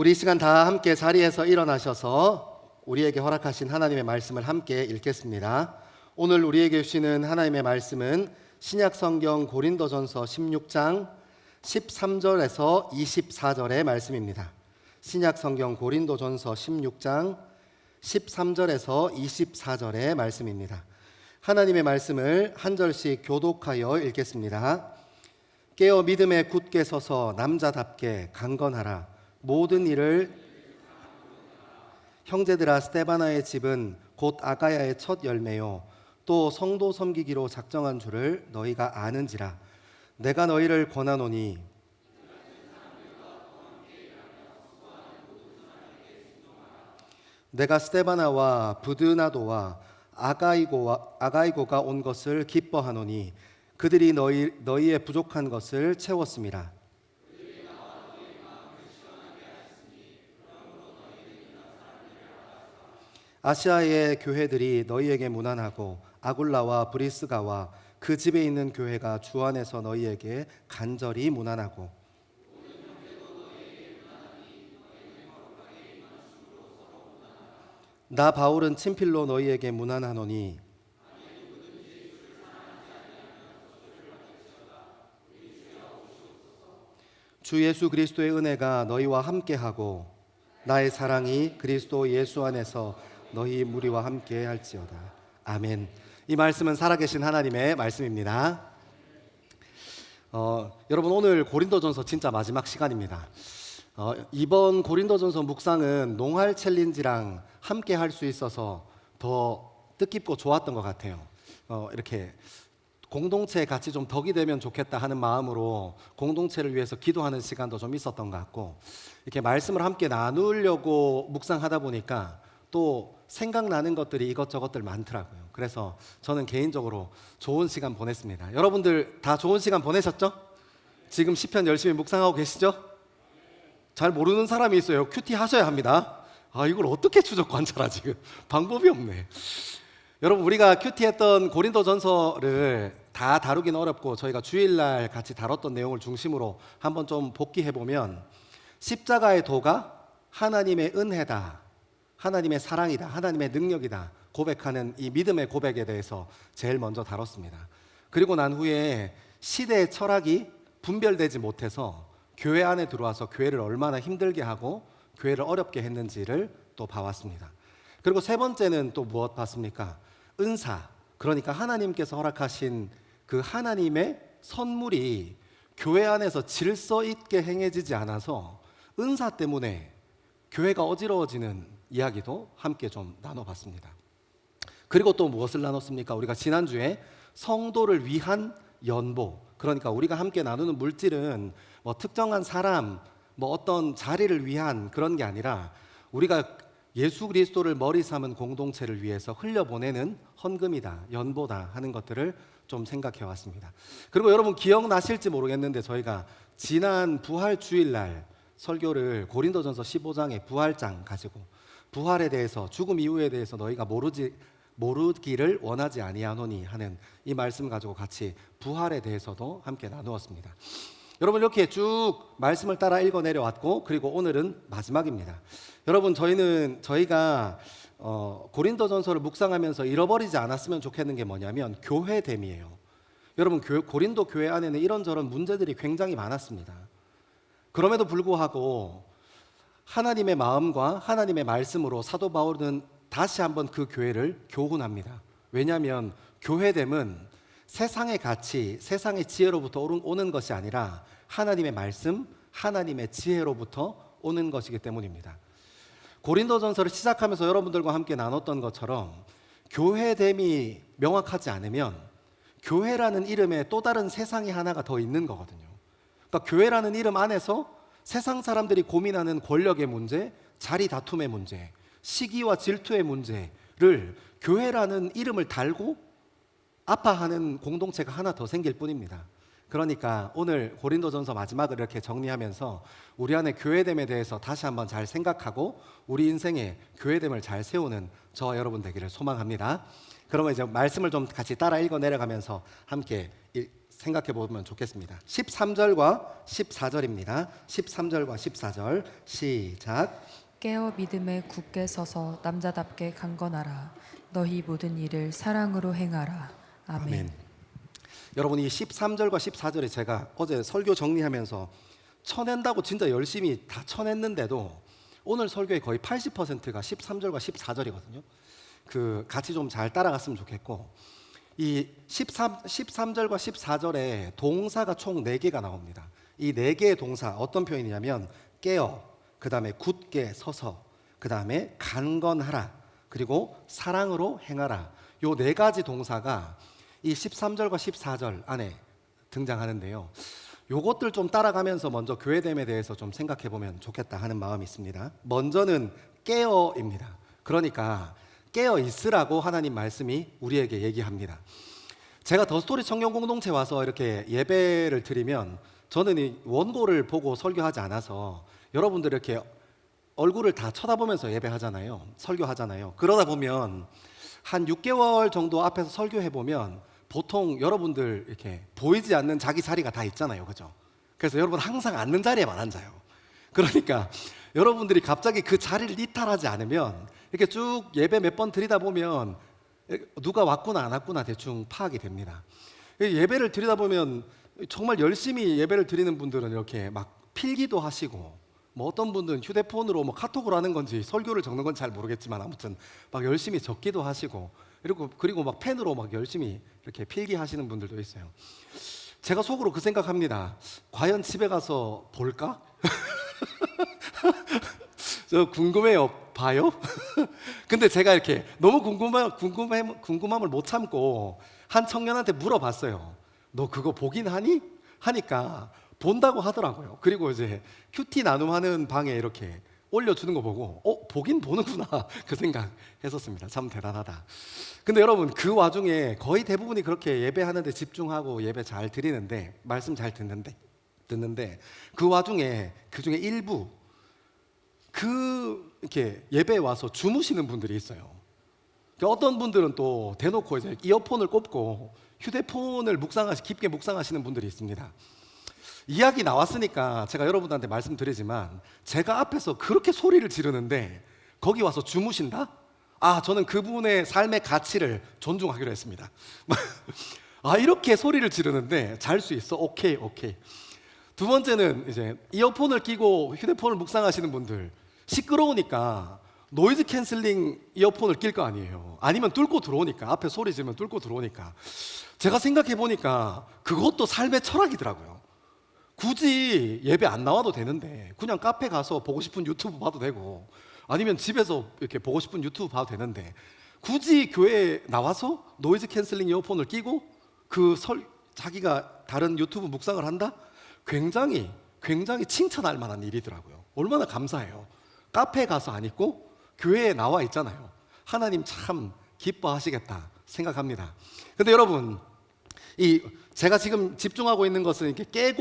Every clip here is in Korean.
우리 이 시간 다 함께 자리에서 일어나셔서 우리에게 허락하신 하나님의 말씀을 함께 읽겠습니다. 오늘 우리에게 주시는 하나님의 말씀은 신약 성경 고린도전서 16장 13절에서 24절의 말씀입니다. 신약 성경 고린도전서 16장 13절에서 24절의 말씀입니다. 하나님의 말씀을 한 절씩 교독하여 읽겠습니다. 깨어 믿음에 굳게 서서 남자답게 강건하라. 모든 일을 형제들아, 스데바나의 집은 곧 아가야의 첫 열매요 또 성도 섬기기로 작정한 줄을 너희가 아는지라. 내가 너희를 권하노니 내가 스데바나와 부드나도와 아가이고가 온 것을 기뻐하노니 그들이 너희의 부족한 것을 채웠음이라. 아시아의 교회들이 너희에게 문안하고 아굴라와 브리스가와 그 집에 있는 교회가 주 안에서 너희에게 간절히 문안하고 나 바울은 친필로 너희에게 문안하노니 주 예수 그리스도의 은혜가 너희와 함께하고 나의 사랑이 그리스도 예수 안에서 너희 무리와 함께 할지어다. 아멘. 이 말씀은 살아계신 하나님의 말씀입니다. 여러분, 오늘 고린도전서 진짜 마지막 시간입니다. 이번 고린도전서 묵상은 농활 챌린지랑 함께 할 수 있어서 더 뜻깊고 좋았던 것 같아요. 이렇게 공동체에 같이 좀 덕이 되면 좋겠다 하는 마음으로 공동체를 위해서 기도하는 시간도 좀 있었던 것 같고, 이렇게 말씀을 함께 나누려고 묵상하다 보니까 또 생각나는 것들이 이것저것들 많더라고요. 그래서 저는 개인적으로 좋은 시간 보냈습니다. 여러분들 다 좋은 시간 보내셨죠? 지금 시편 열심히 묵상하고 계시죠? 잘 모르는 사람이 있어요. 큐티 하셔야 합니다. 이걸 어떻게 추적 관찰하 지금 방법이 없네. 여러분, 우리가 큐티했던 고린도전서를 다 다루긴 어렵고 저희가 주일날 같이 다뤘던 내용을 중심으로 한번 좀 복기해보면, 십자가의 도가 하나님의 은혜다, 하나님의 사랑이다, 하나님의 능력이다 고백하는 이 믿음의 고백에 대해서 제일 먼저 다뤘습니다. 그리고 난 후에 시대의 철학이 분별되지 못해서 교회 안에 들어와서 교회를 얼마나 힘들게 하고 교회를 어렵게 했는지를 또 봐왔습니다. 그리고 세 번째는 또 무엇 봤습니까? 은사, 그러니까 하나님께서 허락하신 그 하나님의 선물이 교회 안에서 질서 있게 행해지지 않아서 은사 때문에 교회가 어지러워지는 이야기도 함께 좀 나눠봤습니다. 그리고 또 무엇을 나눴습니까? 우리가 지난주에 성도를 위한 연보, 그러니까 우리가 함께 나누는 물질은 뭐 특정한 사람, 뭐 어떤 자리를 위한 그런 게 아니라 우리가 예수 그리스도를 머리 삼은 공동체를 위해서 흘려보내는 헌금이다, 연보다 하는 것들을 좀 생각해 왔습니다. 그리고 여러분 기억나실지 모르겠는데 저희가 지난 부활 주일날 설교를 고린도전서 15장의 부활장 가지고 부활에 대해서, 죽음 이후에 대해서 너희가 모르기를 원하지 아니하노니 하는 이 말씀 가지고 같이 부활에 대해서도 함께 나누었습니다. 여러분, 이렇게 쭉 말씀을 따라 읽어 내려왔고, 그리고 오늘은 마지막입니다. 여러분, 저희가 고린도전서를 묵상하면서 잃어버리지 않았으면 좋겠는 게 뭐냐면 교회됨이에요. 여러분, 고린도 교회 안에는 이런저런 문제들이 굉장히 많았습니다. 그럼에도 불구하고 하나님의 마음과 하나님의 말씀으로 사도 바울은 다시 한번 그 교회를 교훈합니다. 왜냐하면 교회됨은 세상의 가치, 세상의 지혜로부터 오는 것이 아니라 하나님의 말씀, 하나님의 지혜로부터 오는 것이기 때문입니다. 고린도전서를 시작하면서 여러분들과 함께 나눴던 것처럼 교회됨이 명확하지 않으면 교회라는 이름에 또 다른 세상이 하나가 더 있는 거거든요. 그러니까 교회라는 이름 안에서 세상 사람들이 고민하는 권력의 문제, 자리 다툼의 문제, 시기와 질투의 문제를 교회라는 이름을 달고 아파하는 공동체가 하나 더 생길 뿐입니다. 그러니까 오늘 고린도전서 마지막을 이렇게 정리하면서 우리 안에 교회됨에 대해서 다시 한번 잘 생각하고 우리 인생에 교회됨을 잘 세우는 저와 여러분 되기를 소망합니다. 그러면 이제 말씀을 좀 같이 따라 읽어 내려가면서 함께 생각해 보면 좋겠습니다. 13절과 14절입니다. 13절과 14절 시작. 깨어 믿음에 굳게 서서 남자답게 강건하라. 너희 모든 일을 사랑으로 행하라. 아멘. 아멘. 여러분, 이 13절과 14절에 제가 어제 설교 정리하면서 쳐낸다고 진짜 열심히 다 쳐냈는데도 오늘 설교의 거의 80%가 13절과 14절이거든요. 같이 좀 잘 따라갔으면 좋겠고, 이 13절과 14절에 동사가 총 4개가 나옵니다. 이 4개의 동사 어떤 표현이냐면 깨어, 그 다음에 굳게 서서, 그 다음에 강건하라, 그리고 사랑으로 행하라. 요 4가지 동사가 이 13절과 14절 안에 등장하는데요. 요것들 좀 따라가면서 먼저 교회됨에 대해서 좀 생각해 보면 좋겠다 하는 마음이 있습니다. 먼저는 깨어입니다. 그러니까 깨어 있으라고 하나님 말씀이 우리에게 얘기합니다. 제가 더스토리 청년 공동체 와서 이렇게 예배를 드리면 저는 이 원고를 보고 설교하지 않아서 여러분들 이렇게 얼굴을 다 쳐다보면서 예배하잖아요. 설교하잖아요. 그러다 보면 한 6개월 정도 앞에서 설교해 보면 보통 여러분들 이렇게 보이지 않는 자기 자리가 다 있잖아요. 그죠? 그래서 여러분 항상 앉는 자리에만 앉아요. 그러니까 여러분들이 갑자기 그 자리를 이탈하지 않으면 이렇게 쭉 예배 몇 번 드리다 보면 누가 왔구나 안 왔구나 대충 파악이 됩니다. 예배를 드리다 보면 정말 열심히 예배를 드리는 분들은 이렇게 막 필기도 하시고, 뭐 어떤 분들은 휴대폰으로 뭐 카톡으로 하는 건지 설교를 적는 건 잘 모르겠지만 아무튼 막 열심히 적기도 하시고, 그리고 막 펜으로 막 열심히 이렇게 필기하시는 분들도 있어요. 제가 속으로 그 생각합니다. 과연 집에 가서 볼까? 저 궁금해요. 봐요? 근데 제가 이렇게 너무 궁금함을 못 참고 한 청년한테 물어봤어요. 너 그거 보긴 하니? 하니까 본다고 하더라고요. 그리고 이제 큐티 나눔하는 방에 이렇게 올려주는 거 보고 보긴 보는구나 그 생각했었습니다. 참 대단하다. 근데 여러분, 그 와중에 거의 대부분이 그렇게 예배하는데 집중하고 예배 잘 드리는데, 말씀 잘 듣는데 그 와중에 그중에 일부 이렇게 예배에 와서 주무시는 분들이 있어요. 어떤 분들은 또 대놓고 이제 이어폰을 꼽고 휴대폰을 깊게 묵상하시는 분들이 있습니다. 이야기 나왔으니까 제가 여러분들한테 말씀드리지만, 제가 앞에서 그렇게 소리를 지르는데 거기 와서 주무신다? 저는 그분의 삶의 가치를 존중하기로 했습니다. 이렇게 소리를 지르는데 잘 수 있어? 오케이. 두 번째는 이제 이어폰을 끼고 휴대폰을 묵상하시는 분들, 시끄러우니까 노이즈 캔슬링 이어폰을 낄 거 아니에요. 아니면 뚫고 들어오니까, 앞에 소리 지르면 뚫고 들어오니까. 제가 생각해 보니까 그것도 삶의 철학이더라고요. 굳이 예배 안 나와도 되는데 그냥 카페 가서 보고 싶은 유튜브 봐도 되고, 아니면 집에서 이렇게 보고 싶은 유튜브 봐도 되는데 굳이 교회에 나와서 노이즈 캔슬링 이어폰을 끼고 자기가 다른 유튜브 묵상을 한다? 굉장히 칭찬할 만한 일이더라고요. 얼마나 감사해요. 카페에 가서 안 있고 교회에 나와 있잖아요. 하나님 참 기뻐하시겠다 생각합니다. 근데 여러분, 제가 지금 집중하고 있는 것은 이렇게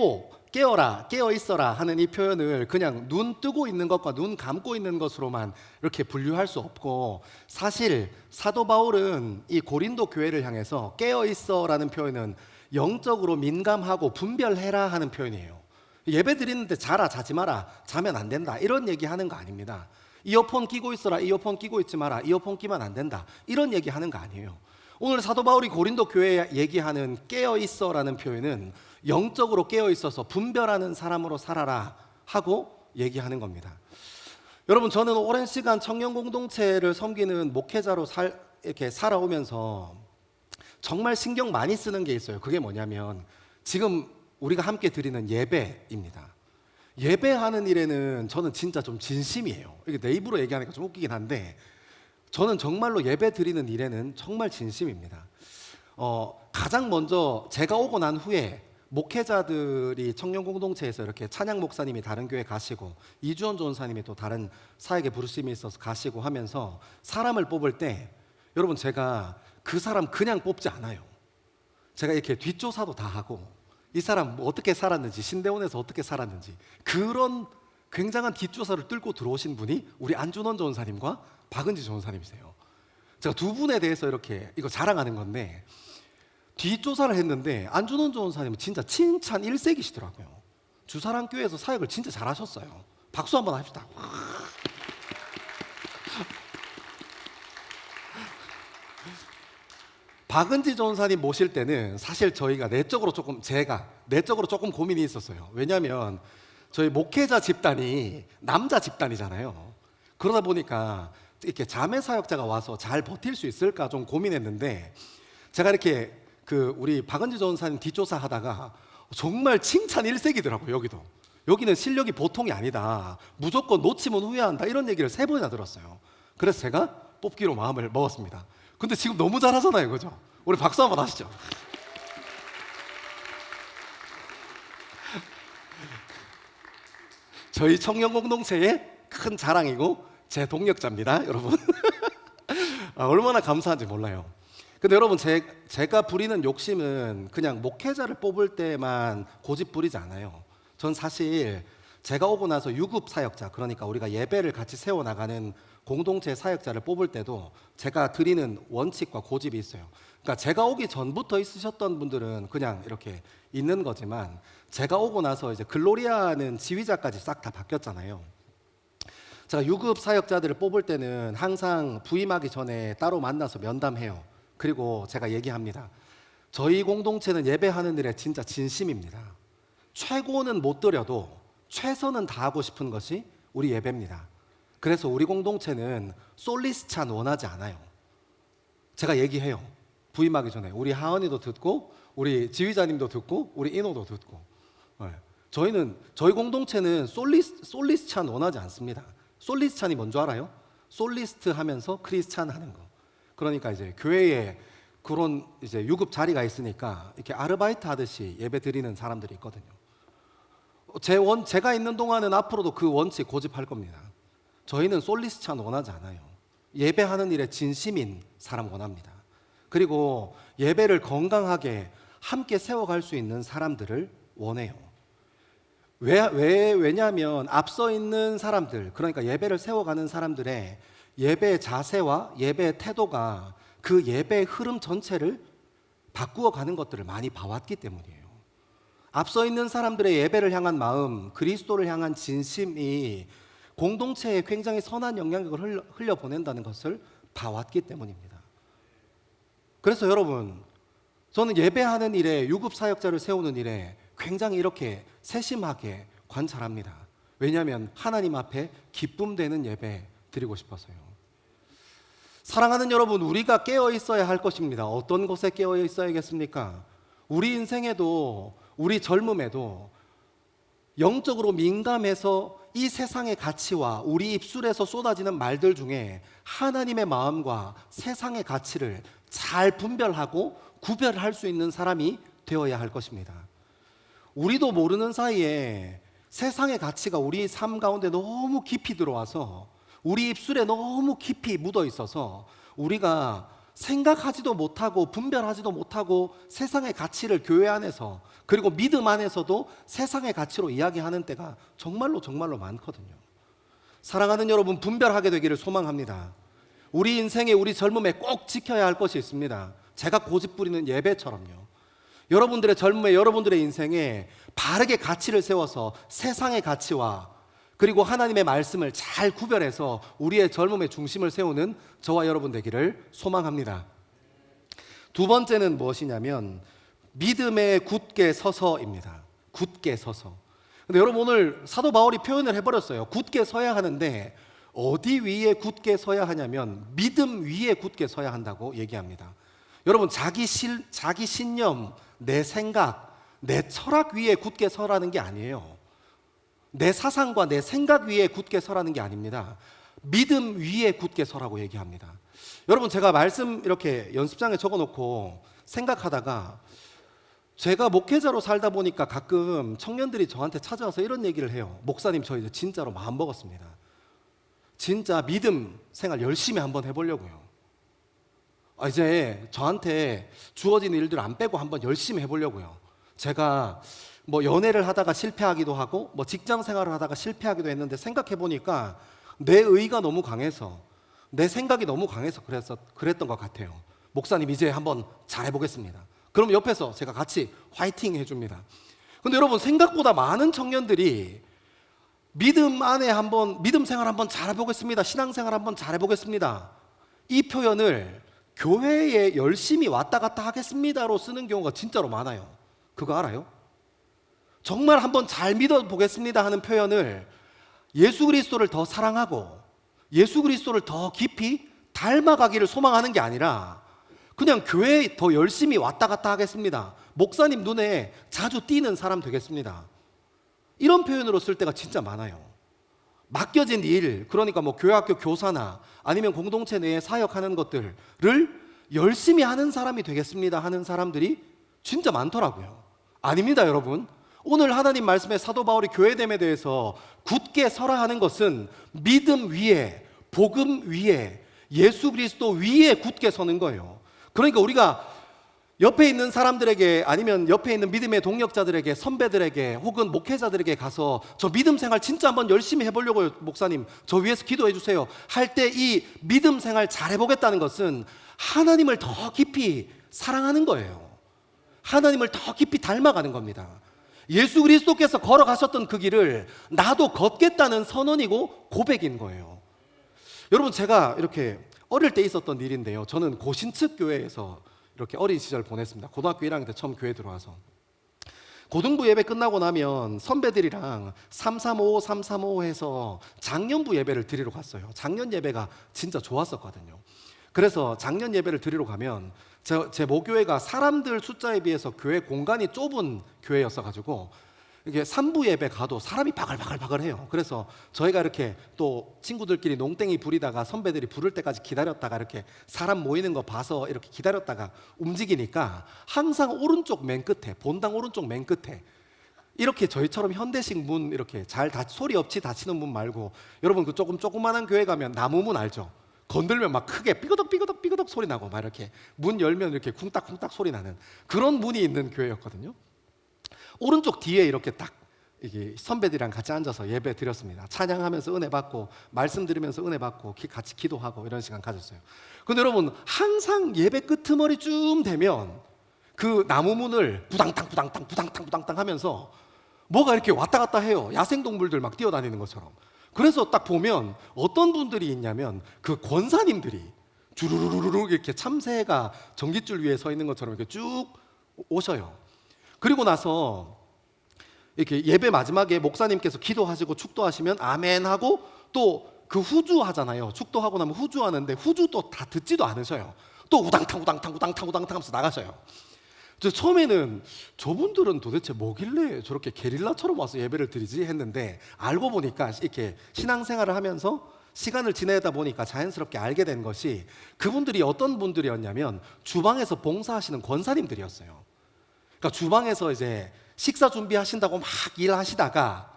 깨어라, 깨어 있어라 하는 이 표현을 그냥 눈 뜨고 있는 것과 눈 감고 있는 것으로만 이렇게 분류할 수 없고, 사실 사도 바울은 이 고린도 교회를 향해서 깨어 있어라는 표현은 영적으로 민감하고 분별해라 하는 표현이에요. 예배 드리는데 자라, 자지 마라, 자면 안 된다 이런 얘기하는 거 아닙니다. 이어폰 끼고 있어라, 이어폰 끼고 있지 마라, 이어폰 끼면 안 된다 이런 얘기하는 거 아니에요. 오늘 사도 바울이 고린도 교회에 얘기하는 깨어 있어라는 표현은 영적으로 깨어 있어서 분별하는 사람으로 살아라 하고 얘기하는 겁니다. 여러분, 저는 오랜 시간 청년 공동체를 섬기는 목회자로 이렇게 살아오면서 정말 신경 많이 쓰는 게 있어요. 그게 뭐냐면 지금 우리가 함께 드리는 예배입니다. 예배하는 일에는 저는 진짜 좀 진심이에요. 이게 내 입으로 얘기하니까 좀 웃기긴 한데 저는 정말로 예배 드리는 일에는 정말 진심입니다. 가장 먼저 제가 오고 난 후에 목회자들이 청년 공동체에서 이렇게 찬양 목사님이 다른 교회 가시고 이주원 전사님이 또 다른 사역에 부르심이 있어서 가시고 하면서 사람을 뽑을 때, 여러분, 제가 그 사람 그냥 뽑지 않아요. 제가 이렇게 뒷조사도 다 하고 이 사람 어떻게 살았는지, 신대원에서 어떻게 살았는지, 그런 굉장한 뒷조사를 뚫고 들어오신 분이 우리 안준원 전사님과 박은지 전사님이세요. 제가 두 분에 대해서 이렇게 이거 자랑하는 건데 뒷조사를 했는데 안준원 전사님은 진짜 칭찬 일색이시더라고요. 주사랑교회에서 사역을 진짜 잘하셨어요. 박수 한번 합시다. 박은지 전사님 모실 때는 사실 저희가 제가 내적으로 조금 고민이 있었어요. 왜냐하면 저희 목회자 집단이 남자 집단이잖아요. 그러다 보니까 이렇게 자매 사역자가 와서 잘 버틸 수 있을까 좀 고민했는데 제가 이렇게 우리 박은지 전사님 뒷조사 하다가 정말 칭찬 일색이더라고요. 여기는 실력이 보통이 아니다. 무조건 놓치면 후회한다. 이런 얘기를 3번이나 들었어요. 그래서 제가 뽑기로 마음을 먹었습니다. 근데 지금 너무 잘하잖아요, 그죠? 우리 박수 한번 하시죠. 저희 청년 공동체의 큰 자랑이고 제 동력자입니다, 여러분. 얼마나 감사한지 몰라요. 근데 여러분 제가 부리는 욕심은 그냥 목회자를 뽑을 때만 고집 부리지 않아요. 전 사실 제가 오고 나서 유급 사역자, 그러니까 우리가 예배를 같이 세워나가는 공동체 사역자를 뽑을 때도 제가 드리는 원칙과 고집이 있어요. 그러니까 제가 오기 전부터 있으셨던 분들은 그냥 이렇게 있는 거지만 제가 오고 나서 이제 글로리아는 지휘자까지 싹 다 바뀌었잖아요. 제가 유급 사역자들을 뽑을 때는 항상 부임하기 전에 따로 만나서 면담해요. 그리고 제가 얘기합니다. 저희 공동체는 예배하는 일에 진짜 진심입니다. 최고는 못 드려도 최선은 다하고 싶은 것이 우리 예배입니다. 그래서 우리 공동체는 솔리스찬 원하지 않아요. 제가 얘기해요. 부임하기 전에 우리 하은이도 듣고 우리 지휘자님도 듣고 우리 인호도 듣고 저희 공동체는 솔리스찬 원하지 않습니다. 솔리스찬이 뭔 줄 알아요? 솔리스트 하면서 크리스찬 하는 거. 그러니까 이제 교회에 그런 이제 유급 자리가 있으니까 이렇게 아르바이트 하듯이 예배 드리는 사람들이 있거든요. 제가 있는 동안은 앞으로도 그 원칙 고집할 겁니다. 저희는 솔리스찬 원하지 않아요. 예배하는 일에 진심인 사람 원합니다. 그리고 예배를 건강하게 함께 세워갈 수 있는 사람들을 원해요. 왜냐하면 앞서 있는 사람들, 그러니까 예배를 세워가는 사람들의 예배의 자세와 예배의 태도가 그 예배의 흐름 전체를 바꾸어 가는 것들을 많이 봐왔기 때문이에요. 앞서 있는 사람들의 예배를 향한 마음, 그리스도를 향한 진심이 공동체에 굉장히 선한 영향력을 흘려보낸다는 것을 봐왔기 때문입니다. 그래서 여러분, 저는 예배하는 일에, 유급 사역자를 세우는 일에 굉장히 이렇게 세심하게 관찰합니다. 왜냐하면 하나님 앞에 기쁨 되는 예배 드리고 싶어서요. 사랑하는 여러분, 우리가 깨어 있어야 할 것입니다. 어떤 곳에 깨어 있어야겠습니까? 우리 인생에도, 우리 젊음에도 영적으로 민감해서 이 세상의 가치와 우리 입술에서 쏟아지는 말들 중에 하나님의 마음과 세상의 가치를 잘 분별하고 구별할 수 있는 사람이 되어야 할 것입니다. 우리도 모르는 사이에 세상의 가치가 우리 삶 가운데 너무 깊이 들어와서 우리 입술에 너무 깊이 묻어 있어서 우리가 생각하지도 못하고 분별하지도 못하고 세상의 가치를 교회 안에서 그리고 믿음 안에서도 세상의 가치로 이야기하는 때가 정말로 많거든요. 사랑하는 여러분, 분별하게 되기를 소망합니다. 우리 인생에, 우리 젊음에 꼭 지켜야 할 것이 있습니다. 제가 고집 부리는 예배처럼요. 여러분들의 젊음에, 여러분들의 인생에 바르게 가치를 세워서 세상의 가치와 그리고 하나님의 말씀을 잘 구별해서 우리의 젊음의 중심을 세우는 저와 여러분 되기를 소망합니다. 두 번째는 무엇이냐면 믿음에 굳게 서서입니다. 굳게 서서. 근데 여러분, 오늘 사도 바울이 표현을 해버렸어요. 굳게 서야 하는데 어디 위에 굳게 서야 하냐면 믿음 위에 굳게 서야 한다고 얘기합니다. 여러분, 자기 신념, 내 생각, 내 철학 위에 굳게 서라는 게 아니에요. 내 사상과 내 생각 위에 굳게 서라는 게 아닙니다. 믿음 위에 굳게 서라고 얘기합니다. 여러분, 제가 말씀 이렇게 연습장에 적어놓고 생각하다가 제가 목회자로 살다 보니까 가끔 청년들이 저한테 찾아와서 이런 얘기를 해요. 목사님, 저 이제 진짜로 마음 먹었습니다. 진짜 믿음 생활 열심히 한번 해보려고요. 이제 저한테 주어진 일들 안 빼고 한번 열심히 해보려고요. 제가 뭐 연애를 하다가 실패하기도 하고 뭐 직장 생활을 하다가 실패하기도 했는데 생각해 보니까 내 의가 너무 강해서 내 생각이 너무 강해서 그랬던 것 같아요. 목사님 이제 한번 잘해보겠습니다. 그럼 옆에서 제가 같이 화이팅 해줍니다. 근데 여러분, 생각보다 많은 청년들이 믿음 생활 한번 잘해보겠습니다, 신앙생활 한번 잘해보겠습니다, 이 표현을 교회에 열심히 왔다 갔다 하겠습니다로 쓰는 경우가 진짜로 많아요. 그거 알아요? 정말 한번 잘 믿어보겠습니다 하는 표현을 예수 그리스도를 더 사랑하고 예수 그리스도를 더 깊이 닮아가기를 소망하는 게 아니라 그냥 교회에 더 열심히 왔다 갔다 하겠습니다, 목사님 눈에 자주 띄는 사람 되겠습니다, 이런 표현으로 쓸 때가 진짜 많아요. 맡겨진 일, 그러니까 뭐 교회학교 교사나 아니면 공동체 내에 사역하는 것들을 열심히 하는 사람이 되겠습니다 하는 사람들이 진짜 많더라고요. 아닙니다, 여러분. 오늘 하나님 말씀에 사도 바울이 교회됨에 대해서 굳게 서라 하는 것은 믿음 위에, 복음 위에, 예수 그리스도 위에 굳게 서는 거예요. 그러니까 우리가 옆에 있는 사람들에게, 아니면 옆에 있는 믿음의 동역자들에게, 선배들에게 혹은 목회자들에게 가서 저 믿음 생활 진짜 한번 열심히 해보려고요, 목사님 저 위해서 기도해 주세요 할 때 이 믿음 생활 잘 해보겠다는 것은 하나님을 더 깊이 사랑하는 거예요. 하나님을 더 깊이 닮아가는 겁니다. 예수 그리스도께서 걸어가셨던 그 길을 나도 걷겠다는 선언이고 고백인 거예요. 여러분, 제가 이렇게 어릴 때 있었던 일인데요, 저는 고신측 교회에서 이렇게 어린 시절 보냈습니다. 고등학교 1학년 때 처음 교회 들어와서 고등부 예배 끝나고 나면 선배들이랑 335 해서 작년부 예배를 드리러 갔어요. 작년 예배가 진짜 좋았었거든요. 그래서 작년 예배를 드리러 가면 제 모교회가 사람들 숫자에 비해서 교회 공간이 좁은 교회였어가지고 이게 3부 예배 가도 사람이 바글바글해요. 그래서 저희가 이렇게 또 친구들끼리 농땡이 부리다가 선배들이 부를 때까지 기다렸다가 이렇게 사람 모이는 거 봐서 이렇게 기다렸다가 움직이니까 항상 오른쪽 맨 끝에, 본당 오른쪽 맨 끝에 이렇게 저희처럼 현대식 문, 이렇게 소리 없이 닫히는 문 말고, 여러분 그 조그만한 교회 가면 나무 문 알죠? 건들면 막 크게 삐그덕 소리 나고 막 이렇게 문 열면 이렇게 쿵딱쿵딱 소리 나는 그런 문이 있는 교회였거든요. 오른쪽 뒤에 이렇게 딱 이게 선배들이랑 같이 앉아서 예배 드렸습니다. 찬양하면서 은혜 받고 말씀 들으면서 은혜 받고 같이 기도하고 이런 시간 가졌어요. 근데 여러분, 항상 예배 끄트머리쯤 되면 그 나무 문을 부당탕 하면서 뭐가 이렇게 왔다 갔다 해요. 야생동물들 막 뛰어다니는 것처럼. 그래서 딱 보면 어떤 분들이 있냐면 그 권사님들이 주르르르르 이렇게 참새가 전깃줄 위에 서 있는 것처럼 이렇게 쭉 오셔요. 그리고 나서 이렇게 예배 마지막에 목사님께서 기도하시고 축도하시면 아멘 하고 또 그 후주 하잖아요. 축도하고 나면 후주 하는데 후주도 다 듣지도 않으셔요. 또 우당탕 하면서 나가셔요. 처음에는 저분들은 도대체 뭐길래 저렇게 게릴라처럼 와서 예배를 드리지 했는데, 알고 보니까 이렇게 신앙생활을 하면서 시간을 지내다 보니까 자연스럽게 알게 된 것이 그분들이 어떤 분들이었냐면 주방에서 봉사하시는 권사님들이었어요. 그러니까 주방에서 이제 식사 준비하신다고 막 일하시다가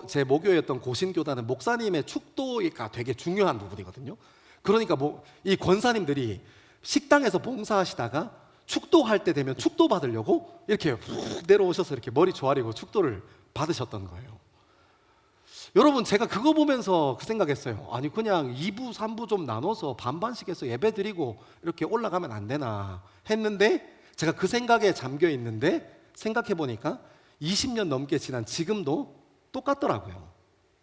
제 모교였던 고신교단은 목사님의 축도가 되게 중요한 부분이거든요. 그러니까 이 권사님들이 식당에서 봉사하시다가 축도할 때 되면 축도 받으려고 이렇게 훅 내려오셔서 이렇게 머리 조아리고 축도를 받으셨던 거예요. 여러분, 제가 그거 보면서 그 생각했어요. 아니 그냥 2부 3부 좀 나눠서 반반씩 해서 예배 드리고 이렇게 올라가면 안 되나 했는데, 제가 그 생각에 잠겨 있는데 생각해 보니까 20년 넘게 지난 지금도 똑같더라고요.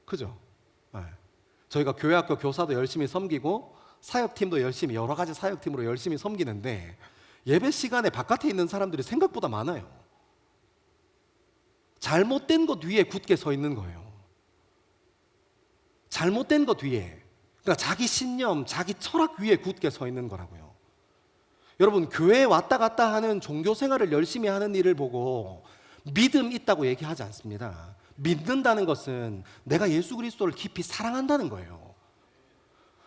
그죠? 네. 저희가 교회학교 교사도 열심히 섬기고 사역팀도 열심히, 여러 가지 사역팀으로 열심히 섬기는데 예배 시간에 바깥에 있는 사람들이 생각보다 많아요. 잘못된 것 위에 굳게 서 있는 거예요. 잘못된 것 위에, 그러니까 자기 신념, 자기 철학 위에 굳게 서 있는 거라고요. 여러분, 교회에 왔다 갔다 하는 종교 생활을 열심히 하는 일을 보고 믿음 있다고 얘기하지 않습니다. 믿는다는 것은 내가 예수 그리스도를 깊이 사랑한다는 거예요.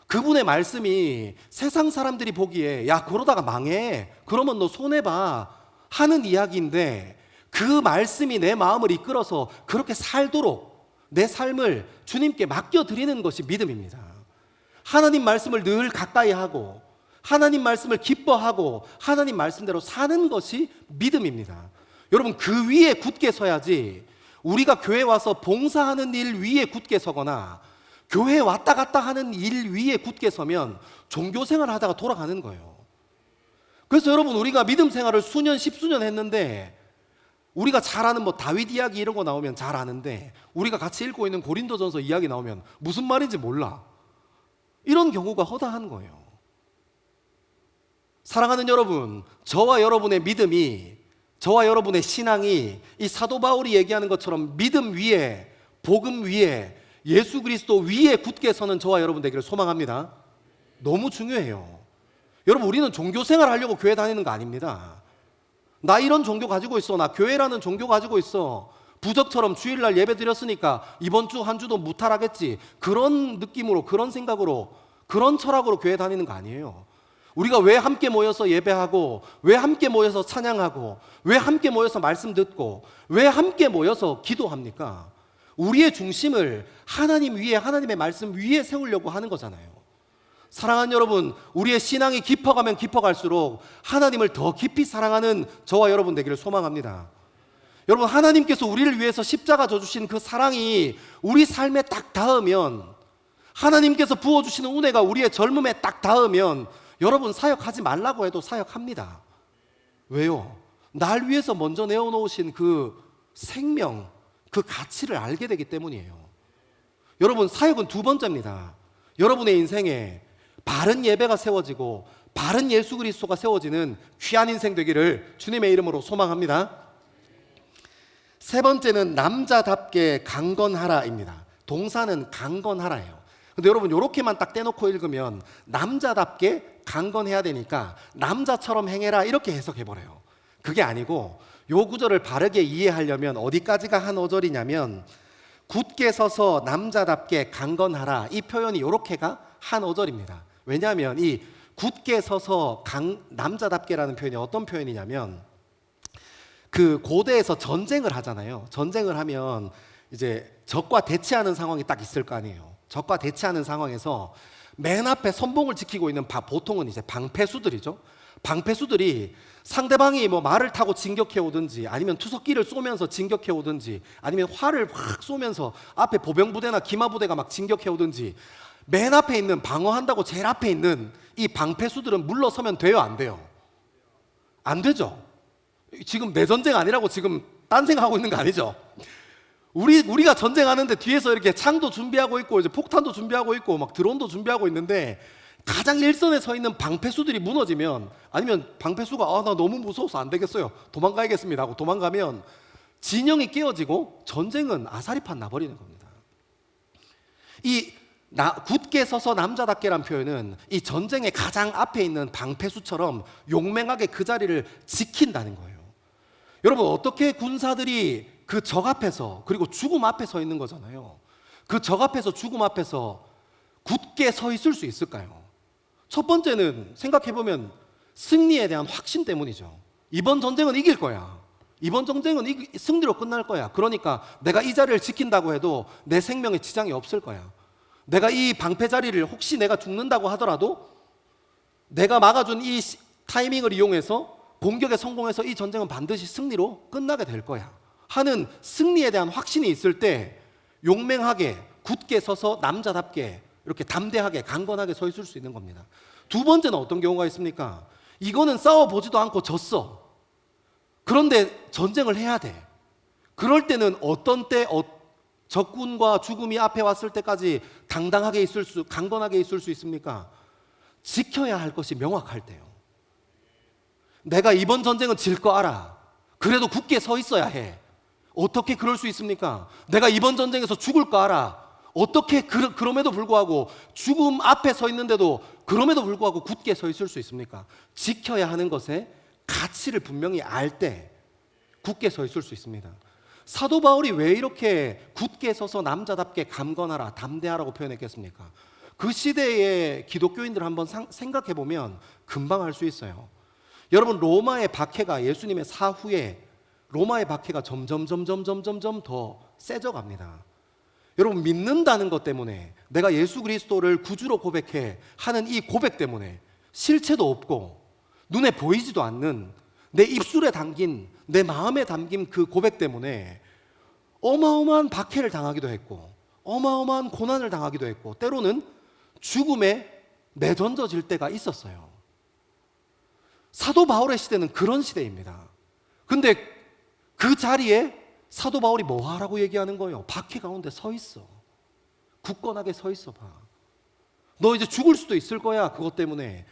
그분의 말씀이 세상 사람들이 보기에 야 그러다가 망해, 그러면 너 손해봐 하는 이야기인데, 그 말씀이 내 마음을 이끌어서 그렇게 살도록 내 삶을 주님께 맡겨드리는 것이 믿음입니다. 하나님 말씀을 늘 가까이 하고 하나님 말씀을 기뻐하고 하나님 말씀대로 사는 것이 믿음입니다. 여러분, 그 위에 굳게 서야지 우리가 교회 와서 봉사하는 일 위에 굳게 서거나 교회에 왔다 갔다 하는 일 위에 굳게 서면 종교 생활을 하다가 돌아가는 거예요. 그래서 여러분, 우리가 믿음 생활을 수년, 십수년 했는데, 우리가 잘 아는 뭐 다윗 이야기 이런 거 나오면 잘 아는데, 우리가 같이 읽고 있는 고린도전서 이야기 나오면 무슨 말인지 몰라. 이런 경우가 허다한 거예요. 사랑하는 여러분, 저와 여러분의 믿음이, 저와 여러분의 신앙이 이 사도 바울이 얘기하는 것처럼 믿음 위에, 복음 위에, 예수 그리스도 위에 굳게 서는 저와 여러분 되기를 소망합니다. 너무 중요해요. 여러분, 우리는 종교 생활 하려고 교회 다니는 거 아닙니다. 나 이런 종교 가지고 있어, 나 교회라는 종교 가지고 있어, 부적처럼 주일날 예배 드렸으니까 이번 주 한 주도 무탈하겠지, 그런 느낌으로, 그런 생각으로, 그런 철학으로 교회 다니는 거 아니에요. 우리가 왜 함께 모여서 예배하고, 왜 함께 모여서 찬양하고, 왜 함께 모여서 말씀 듣고, 왜 함께 모여서 기도합니까? 우리의 중심을 하나님 위에, 하나님의 말씀 위에 세우려고 하는 거잖아요. 사랑하는 여러분, 우리의 신앙이 깊어가면 깊어갈수록 하나님을 더 깊이 사랑하는 저와 여러분 되기를 소망합니다. 여러분, 하나님께서 우리를 위해서 십자가 져주신 그 사랑이 우리 삶에 딱 닿으면, 하나님께서 부어주시는 은혜가 우리의 젊음에 딱 닿으면, 여러분, 사역하지 말라고 해도 사역합니다. 왜요? 날 위해서 먼저 내어놓으신 그 생명, 그 가치를 알게 되기 때문이에요. 여러분, 사역은 두 번째입니다. 여러분의 인생에 바른 예배가 세워지고 바른 예수 그리스도가 세워지는 귀한 인생 되기를 주님의 이름으로 소망합니다. 세 번째는 남자답게 강건하라입니다. 동사는 강건하라예요. 근데 여러분, 이렇게만 딱 떼놓고 읽으면 남자답게 강건해야 되니까 남자처럼 행해라 이렇게 해석해버려요. 그게 아니고, 요 구절을 바르게 이해하려면 어디까지가 한 어절이냐면, 굳게 서서 남자답게 강건하라, 이 표현이 요렇게가 한 어절입니다. 왜냐하면 이 굳게 서서 남자답게라는 표현이 어떤 표현이냐면, 그 고대에서 전쟁을 하잖아요. 전쟁을 하면 이제 적과 대치하는 상황이 딱 있을 거 아니에요. 적과 대치하는 상황에서 맨 앞에 선봉을 지키고 있는 보통은 이제 방패수들이죠. 방패수들이 상대방이 뭐 말을 타고 진격해 오든지, 아니면 투석기를 쏘면서 진격해 오든지, 아니면 활을 확 쏘면서 앞에 보병부대나 기마부대가 막 진격해 오든지, 맨 앞에 있는, 방어한다고 제일 앞에 있는 이 방패수들은 물러서면 돼요, 안 돼요? 안 되죠. 지금 내 전쟁 아니라고 지금 딴 생각하고 있는 거 아니죠? 우리가 전쟁하는데 뒤에서 이렇게 창도 준비하고 있고, 이제 폭탄도 준비하고 있고, 막 드론도 준비하고 있는데, 가장 일선에 서 있는 방패수들이 무너지면, 아니면 방패수가 나 너무 무서워서 안 되겠어요, 도망가야겠습니다 하고 도망가면 진영이 깨어지고 전쟁은 아사리판 나버리는 겁니다. 이 굳게 서서 남자답게란 표현은 이 전쟁의 가장 앞에 있는 방패수처럼 용맹하게 그 자리를 지킨다는 거예요. 여러분, 어떻게 군사들이 그 적 앞에서, 그리고 죽음 앞에 서 있는 거잖아요. 그 적 앞에서, 죽음 앞에서 굳게 서 있을 수 있을까요? 첫 번째는 생각해보면 승리에 대한 확신 때문이죠. 이번 전쟁은 이길 거야. 이번 전쟁은 승리로 끝날 거야. 그러니까 내가 이 자리를 지킨다고 해도 내 생명에 지장이 없을 거야. 내가 이 방패 자리를, 혹시 내가 죽는다고 하더라도 내가 막아준 이 타이밍을 이용해서 공격에 성공해서 이 전쟁은 반드시 승리로 끝나게 될 거야 하는 승리에 대한 확신이 있을 때 용맹하게 굳게 서서 남자답게 이렇게 담대하게 강건하게 서 있을 수 있는 겁니다. 두 번째는 어떤 경우가 있습니까? 이거는 싸워보지도 않고 졌어. 그런데 전쟁을 해야 돼. 그럴 때는 어떤 때 적군과 죽음이 앞에 왔을 때까지 당당하게 강건하게 있을 수 있습니까? 지켜야 할 것이 명확할 때요. 내가 이번 전쟁은 질 거 알아. 그래도 굳게 서 있어야 해. 어떻게 그럴 수 있습니까? 내가 이번 전쟁에서 죽을 거 알아. 어떻게 그럼에도 불구하고, 죽음 앞에 서 있는데도 그럼에도 불구하고 굳게 서 있을 수 있습니까? 지켜야 하는 것에 가치를 분명히 알 때 굳게 서 있을 수 있습니다. 사도 바울이 왜 이렇게 굳게 서서 남자답게 강건하라, 담대하라고 표현했겠습니까? 그 시대의 기독교인들 한번 생각해 보면 금방 알 수 있어요. 여러분, 로마의 박해가, 예수님의 사후에 로마의 박해가 점점 더 세져 갑니다. 여러분, 믿는다는 것 때문에, 내가 예수 그리스도를 구주로 고백해 하는 이 고백 때문에 실체도 없고 눈에 보이지도 않는 내 입술에 담긴, 내 마음에 담긴 그 고백 때문에 어마어마한 박해를 당하기도 했고, 어마어마한 고난을 당하기도 했고 때로는 죽음에 내던져질 때가 있었어요. 사도 바울의 시대는 그런 시대입니다. 근데 그 자리에 사도 바울이 뭐 하라고 얘기하는 거예요? 박해 가운데 서 있어. 굳건하게 서 있어 봐. 너 이제 죽을 수도 있을 거야. 그것 때문에.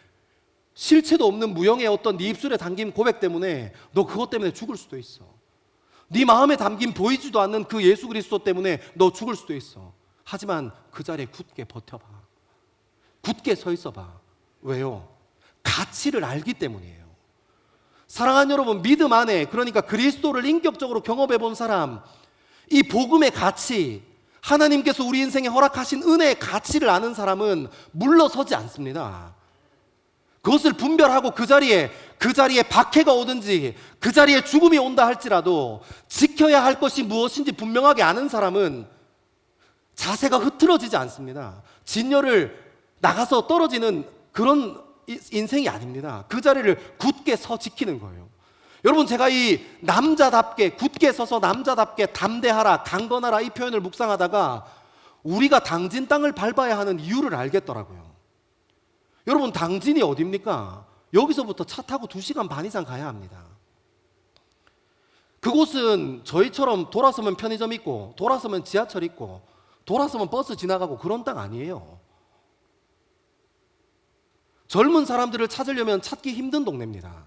실체도 없는 무형의 어떤 네 입술에 담긴 고백 때문에 너 그것 때문에 죽을 수도 있어. 네 마음에 담긴 보이지도 않는 그 예수 그리스도 때문에 너 죽을 수도 있어. 하지만 그 자리에 굳게 버텨봐. 굳게 서 있어봐. 왜요? 가치를 알기 때문이에요. 사랑하는 여러분, 믿음 안에, 그러니까 그리스도를 인격적으로 경험해 본 사람, 이 복음의 가치, 하나님께서 우리 인생에 허락하신 은혜의 가치를 아는 사람은 물러서지 않습니다. 그것을 분별하고 그 자리에 박해가 오든지 그 자리에 죽음이 온다 할지라도 지켜야 할 것이 무엇인지 분명하게 아는 사람은 자세가 흐트러지지 않습니다. 진열을 나가서 떨어지는 그런 인생이 아닙니다. 그 자리를 굳게 서 지키는 거예요. 여러분, 제가 이 남자답게 굳게 서서 남자답게 담대하라, 강건하라 이 표현을 묵상하다가 우리가 당진 땅을 밟아야 하는 이유를 알겠더라고요. 여러분, 당진이 어디입니까? 여기서부터 차 타고 2시간 반 이상 가야 합니다. 그곳은 저희처럼 돌아서면 편의점 있고 돌아서면 지하철 있고 돌아서면 버스 지나가고 그런 땅 아니에요. 젊은 사람들을 찾으려면 찾기 힘든 동네입니다.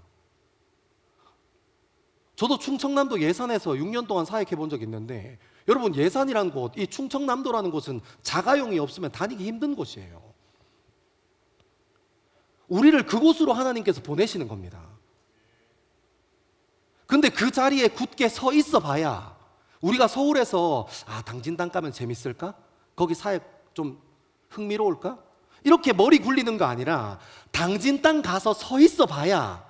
저도 충청남도 예산에서 6년 동안 사역해 본 적이 있는데 여러분, 예산이라는 곳, 이 충청남도라는 곳은 자가용이 없으면 다니기 힘든 곳이에요. 우리를 그곳으로 하나님께서 보내시는 겁니다. 근데 그 자리에 굳게 서 있어 봐야 우리가 서울에서 당진 땅 가면 재밌을까? 거기 사역 좀 흥미로울까? 이렇게 머리 굴리는 거 아니라 당진 땅 가서 서 있어 봐야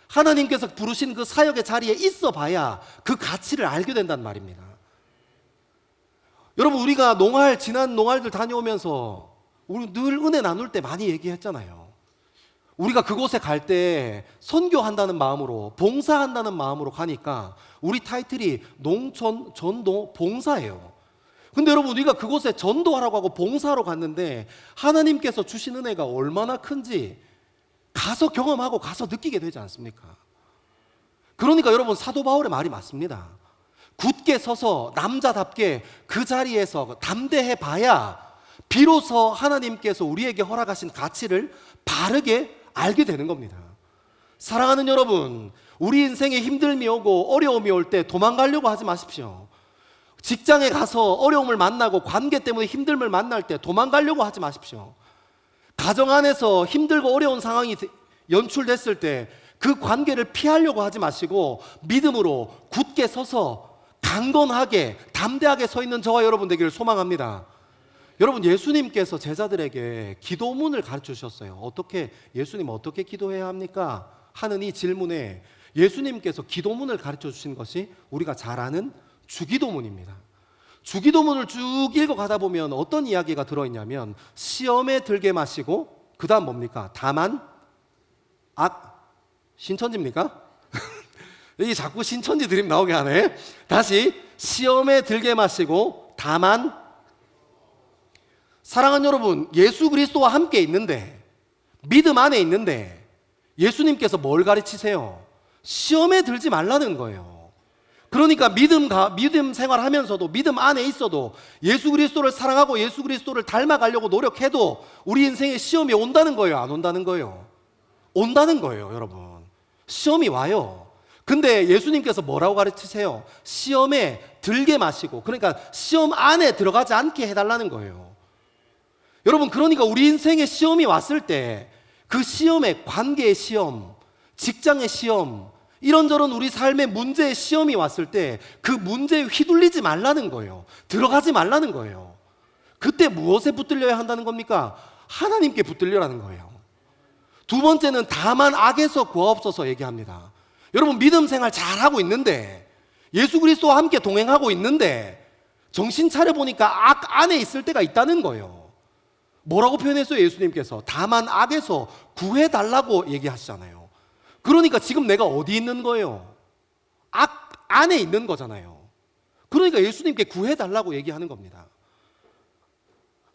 하나님께서 부르신 그 사역의 자리에 있어 봐야 그 가치를 알게 된단 말입니다. 여러분, 우리가 지난 농활들 다녀오면서 우리 늘 은혜 나눌 때 많이 얘기했잖아요. 우리가 그곳에 갈 때 선교한다는 마음으로, 봉사한다는 마음으로 가니까 우리 타이틀이 농촌 전도 봉사예요. 근데 여러분, 우리가 그곳에 전도하라고 하고 봉사하러 갔는데 하나님께서 주신 은혜가 얼마나 큰지 가서 경험하고 가서 느끼게 되지 않습니까? 그러니까 여러분, 사도 바울의 말이 맞습니다. 굳게 서서 남자답게 그 자리에서 담대해 봐야 비로소 하나님께서 우리에게 허락하신 가치를 바르게 알게 되는 겁니다. 사랑하는 여러분, 우리 인생에 힘듦이 오고 어려움이 올 때 도망가려고 하지 마십시오. 직장에 가서 어려움을 만나고 관계 때문에 힘듦을 만날 때 도망가려고 하지 마십시오. 가정 안에서 힘들고 어려운 상황이 연출됐을 때 그 관계를 피하려고 하지 마시고 믿음으로 굳게 서서 강건하게 담대하게 서 있는 저와 여러분 되기를 소망합니다. 여러분, 예수님께서 제자들에게 기도문을 가르쳐 주셨어요. 예수님 어떻게 기도해야 합니까? 하는 이 질문에 예수님께서 기도문을 가르쳐 주신 것이 우리가 잘 아는 주기도문입니다. 주기도문을 쭉 읽어가다 보면 어떤 이야기가 들어있냐면 시험에 들게 마시고 그 다음 뭡니까? 다만 신천지입니까? 여기 자꾸 신천지 드림 나오게 하네. 다시 시험에 들게 마시고 다만 사랑하는 여러분, 예수 그리스도와 함께 있는데 믿음 안에 있는데 예수님께서 뭘 가르치세요? 시험에 들지 말라는 거예요. 그러니까 믿음 생활하면서도 믿음 안에 있어도 예수 그리스도를 사랑하고 예수 그리스도를 닮아가려고 노력해도 우리 인생에 시험이 온다는 거예요? 안 온다는 거예요? 온다는 거예요, 여러분. 시험이 와요. 근데 예수님께서 뭐라고 가르치세요? 시험에 들게 마시고, 그러니까 시험 안에 들어가지 않게 해달라는 거예요. 여러분, 그러니까 우리 인생에 시험이 왔을 때 그 시험에 관계의 시험, 직장의 시험, 이런저런 우리 삶의 문제의 시험이 왔을 때 그 문제에 휘둘리지 말라는 거예요. 들어가지 말라는 거예요. 그때 무엇에 붙들려야 한다는 겁니까? 하나님께 붙들려라는 거예요. 두 번째는 다만 악에서 구하옵소서 얘기합니다. 여러분, 믿음 생활 잘하고 있는데 예수 그리스도와 함께 동행하고 있는데 정신 차려보니까 악 안에 있을 때가 있다는 거예요. 뭐라고 표현했어요? 예수님께서 다만 악에서 구해달라고 얘기하시잖아요. 그러니까 지금 내가 어디 있는 거예요? 악 안에 있는 거잖아요. 그러니까 예수님께 구해달라고 얘기하는 겁니다.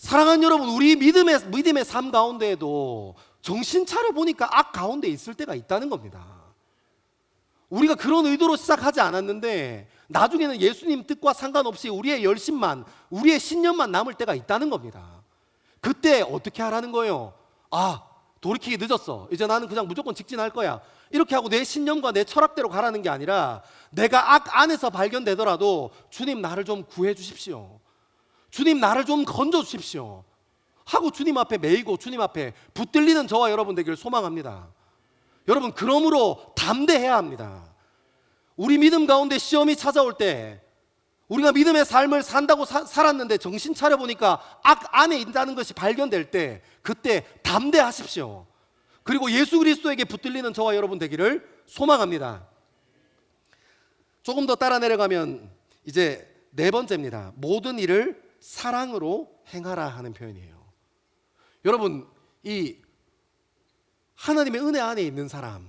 사랑하는 여러분, 우리 믿음의 삶 가운데에도 정신 차려 보니까 악 가운데 있을 때가 있다는 겁니다. 우리가 그런 의도로 시작하지 않았는데 나중에는 예수님 뜻과 상관없이 우리의 열심만, 우리의 신념만 남을 때가 있다는 겁니다. 그때 어떻게 하라는 거예요? 돌이키기 늦었어. 이제 나는 그냥 무조건 직진할 거야. 이렇게 하고 내 신념과 내 철학대로 가라는 게 아니라 내가 악 안에서 발견되더라도 주님 나를 좀 구해 주십시오. 주님 나를 좀 건져 주십시오. 하고 주님 앞에 매이고 주님 앞에 붙들리는 저와 여러분 되기를 소망합니다. 여러분, 그러므로 담대해야 합니다. 우리 믿음 가운데 시험이 찾아올 때 우리가 믿음의 삶을 산다고 살았는데 정신 차려보니까 악 안에 있다는 것이 발견될 때 그때 담대하십시오. 그리고 예수 그리스도에게 붙들리는 저와 여러분 되기를 소망합니다. 조금 더 따라 내려가면 이제 네 번째입니다. 모든 일을 사랑으로 행하라 하는 표현이에요. 여러분, 이 하나님의 은혜 안에 있는 사람,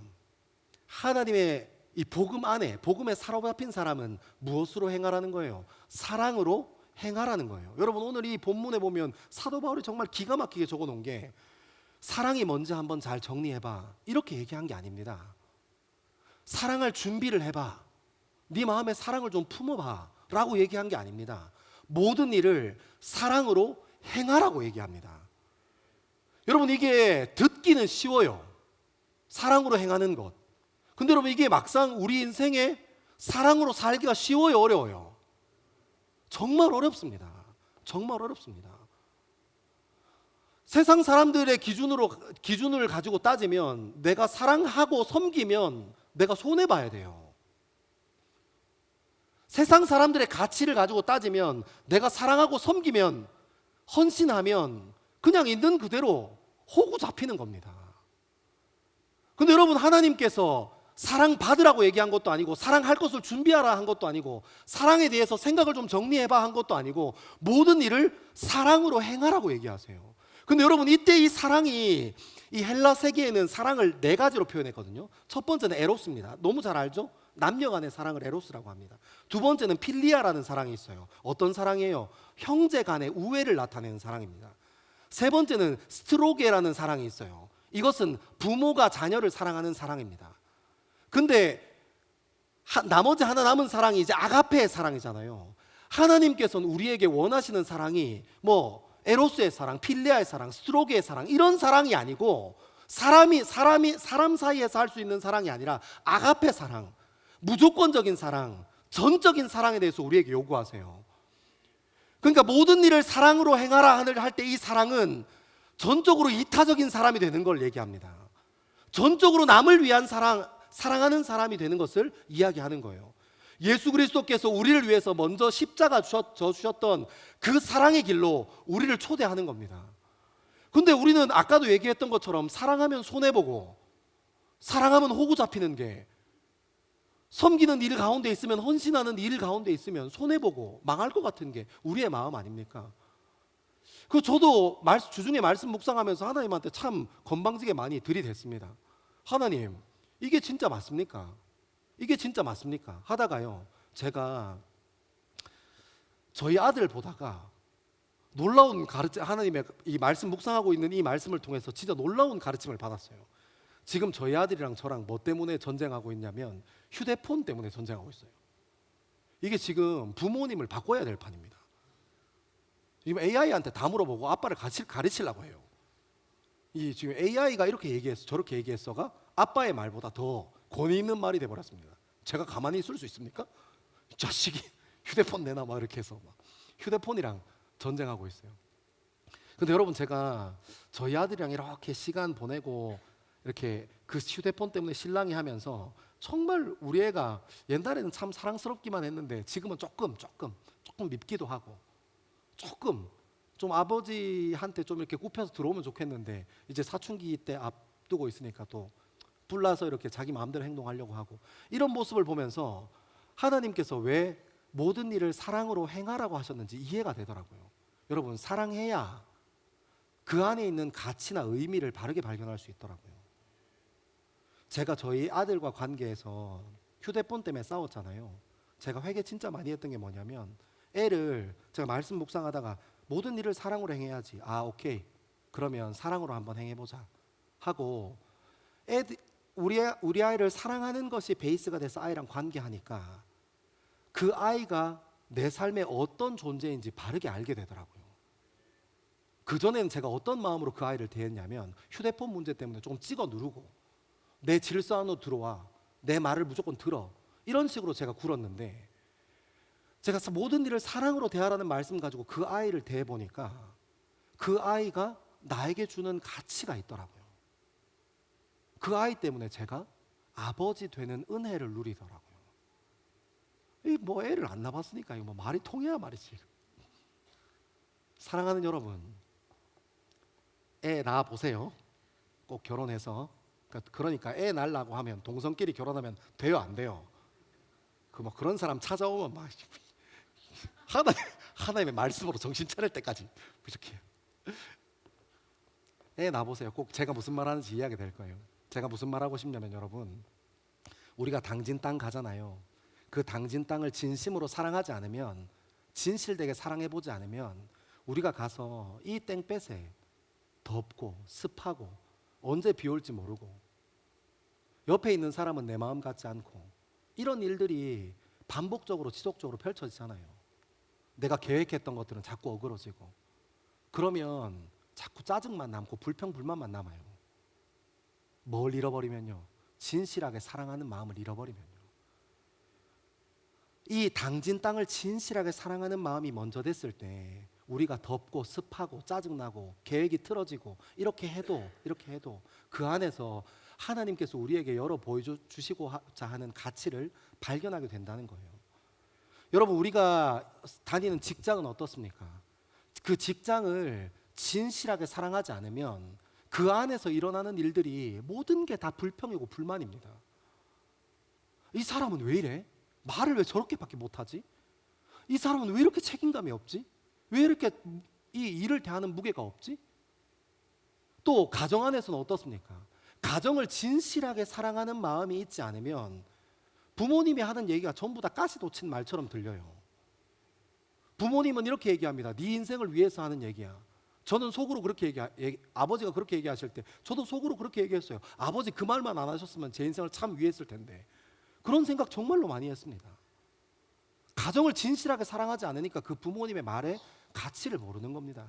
하나님의 이 복음 안에, 복음에 사로잡힌 사람은 무엇으로 행하라는 거예요? 사랑으로 행하라는 거예요. 여러분, 오늘 이 본문에 보면 사도 바울이 정말 기가 막히게 적어놓은 게 사랑이 뭔지 한번 잘 정리해봐, 이렇게 얘기한 게 아닙니다. 사랑할 준비를 해봐, 네 마음에 사랑을 좀 품어봐 라고 얘기한 게 아닙니다. 모든 일을 사랑으로 행하라고 얘기합니다. 여러분, 이게 듣기는 쉬워요. 사랑으로 행하는 것. 근데 여러분, 이게 막상 우리 인생에 사랑으로 살기가 쉬워요, 어려워요? 정말 어렵습니다. 정말 어렵습니다. 세상 사람들의 기준을 가지고 따지면 내가 사랑하고 섬기면 내가 손해봐야 돼요. 세상 사람들의 가치를 가지고 따지면 내가 사랑하고 섬기면, 헌신하면 그냥 있는 그대로 호구 잡히는 겁니다. 근데 여러분, 하나님께서 사랑받으라고 얘기한 것도 아니고, 사랑할 것을 준비하라 한 것도 아니고, 사랑에 대해서 생각을 좀 정리해봐 한 것도 아니고, 모든 일을 사랑으로 행하라고 얘기하세요. 근데 여러분, 이때 이 사랑이, 이 헬라 세계에는 사랑을 네 가지로 표현했거든요. 첫 번째는 에로스입니다. 너무 잘 알죠? 남녀 간의 사랑을 에로스라고 합니다. 두 번째는 필리아라는 사랑이 있어요. 어떤 사랑이에요? 형제 간의 우애를 나타내는 사랑입니다. 세 번째는 스트로게라는 사랑이 있어요. 이것은 부모가 자녀를 사랑하는 사랑입니다. 근데 나머지 하나 남은 사랑이 이제 아가페의 사랑이잖아요. 하나님께서는 우리에게 원하시는 사랑이 뭐 에로스의 사랑, 필레아의 사랑, 스트로게의 사랑, 이런 사랑이 아니고, 사람 사이에서 할 수 있는 사랑이 아니라 아가페 사랑, 무조건적인 사랑, 전적인 사랑에 대해서 우리에게 요구하세요. 그러니까 모든 일을 사랑으로 행하라 할 때 이 사랑은 전적으로 이타적인 사람이 되는 걸 얘기합니다. 전적으로 남을 위한 사랑하는 사람이 되는 것을 이야기하는 거예요. 예수 그리스도께서 우리를 위해서 먼저 십자가 져주셨던 그 사랑의 길로 우리를 초대하는 겁니다. 근데 우리는 아까도 얘기했던 것처럼 사랑하면 손해보고, 사랑하면 호구 잡히는 게, 섬기는 일 가운데 있으면, 헌신하는 일 가운데 있으면 손해보고 망할 것 같은 게 우리의 마음 아닙니까? 저도 주중에 말씀 묵상하면서 하나님한테 참 건방지게 많이 들이댔습니다. 하나님, 이게 진짜 맞습니까? 이게 진짜 맞습니까? 하다가요, 제가 저희 아들 보다가 놀라운 하나님의 이 말씀 묵상하고 있는 이 말씀을 통해서 진짜 놀라운 가르침을 받았어요. 지금 저희 아들이랑 저랑 뭐 때문에 전쟁하고 있냐면 휴대폰 때문에 전쟁하고 있어요. 이게 지금 부모님을 바꿔야 될 판입니다. 지금 AI한테 다 물어보고 아빠를 가르치려고 해요. 이 지금 AI가 이렇게 얘기했어, 저렇게 얘기했어가 아빠의 말보다 더 권위 있는 말이 돼버렸습니다. 제가 가만히 있을 수 있습니까? 이 자식이 휴대폰 내놔 막 이렇게 해서 막 휴대폰이랑 전쟁하고 있어요. 근데 여러분, 제가 저희 아들이랑 이렇게 시간 보내고 이렇게 그 휴대폰 때문에 실랑이 하면서 정말 우리 애가 옛날에는 참 사랑스럽기만 했는데 지금은 조금 밉기도 하고, 조금 좀 아버지한테 좀 이렇게 굽혀서 들어오면 좋겠는데 이제 사춘기 때 앞두고 있으니까 또 불나서 이렇게 자기 마음대로 행동하려고 하고, 이런 모습을 보면서 하나님께서 왜 모든 일을 사랑으로 행하라고 하셨는지 이해가 되더라고요. 여러분, 사랑해야 그 안에 있는 가치나 의미를 바르게 발견할 수 있더라고요. 제가 저희 아들과 관계에서 휴대폰 때문에 싸웠잖아요. 제가 회개 진짜 많이 했던 게 뭐냐면, 애를 제가 말씀 묵상하다가 모든 일을 사랑으로 행해야지. 아, 오케이. 그러면 사랑으로 한번 행해보자 하고 우리 아이를 사랑하는 것이 베이스가 돼서 아이랑 관계하니까 그 아이가 내 삶의 어떤 존재인지 바르게 알게 되더라고요. 그전에는 제가 어떤 마음으로 그 아이를 대했냐면 휴대폰 문제 때문에 조금 찍어 누르고 내 질서 안으로 들어와, 내 말을 무조건 들어, 이런 식으로 제가 굴었는데 제가 모든 일을 사랑으로 대하라는 말씀 가지고 그 아이를 대해보니까 그 아이가 나에게 주는 가치가 있더라고요. 그 아이 때문에 제가 아버지 되는 은혜를 누리더라고요. 이 뭐 애를 안 낳았으니까 이거 뭐 말이 통해야 말이지. 사랑하는 여러분, 애 낳아 보세요. 꼭 결혼해서. 그러니까 애 낳으려고 하면 동성끼리 결혼하면 돼요, 안 돼요? 그 뭐 그런 사람 찾아오면 막 하나님의 말씀으로 정신 차릴 때까지 이렇게 애 낳아 보세요. 꼭 제가 무슨 말 하는지 이해하게 될 거예요. 제가 무슨 말 하고 싶냐면 여러분, 우리가 당진 땅 가잖아요. 그 당진 땅을 진심으로 사랑하지 않으면, 진실되게 사랑해 보지 않으면 우리가 가서 이 땡볕에 덥고 습하고 언제 비 올지 모르고 옆에 있는 사람은 내 마음 같지 않고 이런 일들이 반복적으로 지속적으로 펼쳐지잖아요. 내가 계획했던 것들은 자꾸 어그러지고 그러면 자꾸 짜증만 남고 불평불만만 남아요. 뭘 잃어버리면요, 진실하게 사랑하는 마음을 잃어버리면요, 이 당진 땅을 진실하게 사랑하는 마음이 먼저 됐을 때 우리가 덥고 습하고 짜증나고 계획이 틀어지고 이렇게 해도 그 안에서 하나님께서 우리에게 열어 보여주시고자 하는 가치를 발견하게 된다는 거예요. 여러분, 우리가 다니는 직장은 어떻습니까? 그 직장을 진실하게 사랑하지 않으면 그 안에서 일어나는 일들이 모든 게 다 불평이고 불만입니다. 이 사람은 왜 이래? 말을 왜 저렇게밖에 못하지? 이 사람은 왜 이렇게 책임감이 없지? 왜 이렇게 이 일을 대하는 무게가 없지? 또 가정 안에서는 어떻습니까? 가정을 진실하게 사랑하는 마음이 있지 않으면 부모님이 하는 얘기가 전부 다 가시돋친 말처럼 들려요. 부모님은 이렇게 얘기합니다. 네 인생을 위해서 하는 얘기야. 저는 속으로 그렇게 아버지가 그렇게 얘기하실 때 저도 속으로 그렇게 얘기했어요. 아버지 그 말만 안 하셨으면 제 인생을 참 위했을 텐데. 그런 생각 정말로 많이 했습니다. 가정을 진실하게 사랑하지 않으니까 그 부모님의 말에 가치를 모르는 겁니다.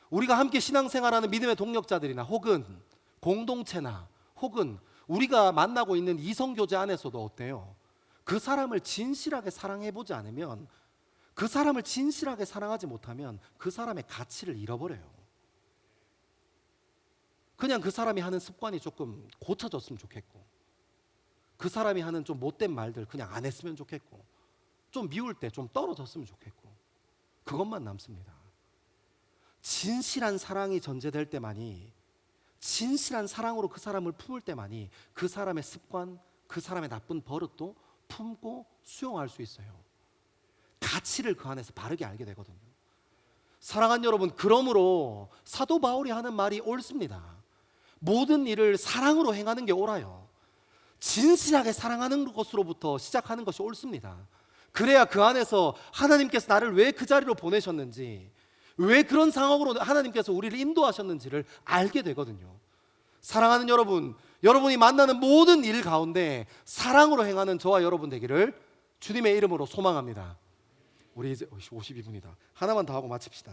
우리가 함께 신앙생활하는 믿음의 동력자들이나 혹은 공동체나 혹은 우리가 만나고 있는 이성교제 안에서도 어때요? 그 사람을 진실하게 사랑해보지 않으면, 그 사람을 진실하게 사랑하지 못하면 그 사람의 가치를 잃어버려요. 그냥 그 사람이 하는 습관이 조금 고쳐졌으면 좋겠고, 그 사람이 하는 좀 못된 말들 그냥 안 했으면 좋겠고, 좀 미울 때 좀 떨어졌으면 좋겠고, 그것만 남습니다. 진실한 사랑이 전제될 때만이, 진실한 사랑으로 그 사람을 품을 때만이 그 사람의 습관, 그 사람의 나쁜 버릇도 품고 수용할 수 있어요. 가치를 그 안에서 바르게 알게 되거든요. 사랑하는 여러분, 그러므로 사도 바울이 하는 말이 옳습니다. 모든 일을 사랑으로 행하는 게 옳아요. 진실하게 사랑하는 것으로부터 시작하는 것이 옳습니다. 그래야 그 안에서 하나님께서 나를 왜 그 자리로 보내셨는지, 왜 그런 상황으로 하나님께서 우리를 인도하셨는지를 알게 되거든요. 사랑하는 여러분, 여러분이 만나는 모든 일 가운데 사랑으로 행하는 저와 여러분 되기를 주님의 이름으로 소망합니다. 우리 이제 52분이다. 하나만 더 하고 마칩시다.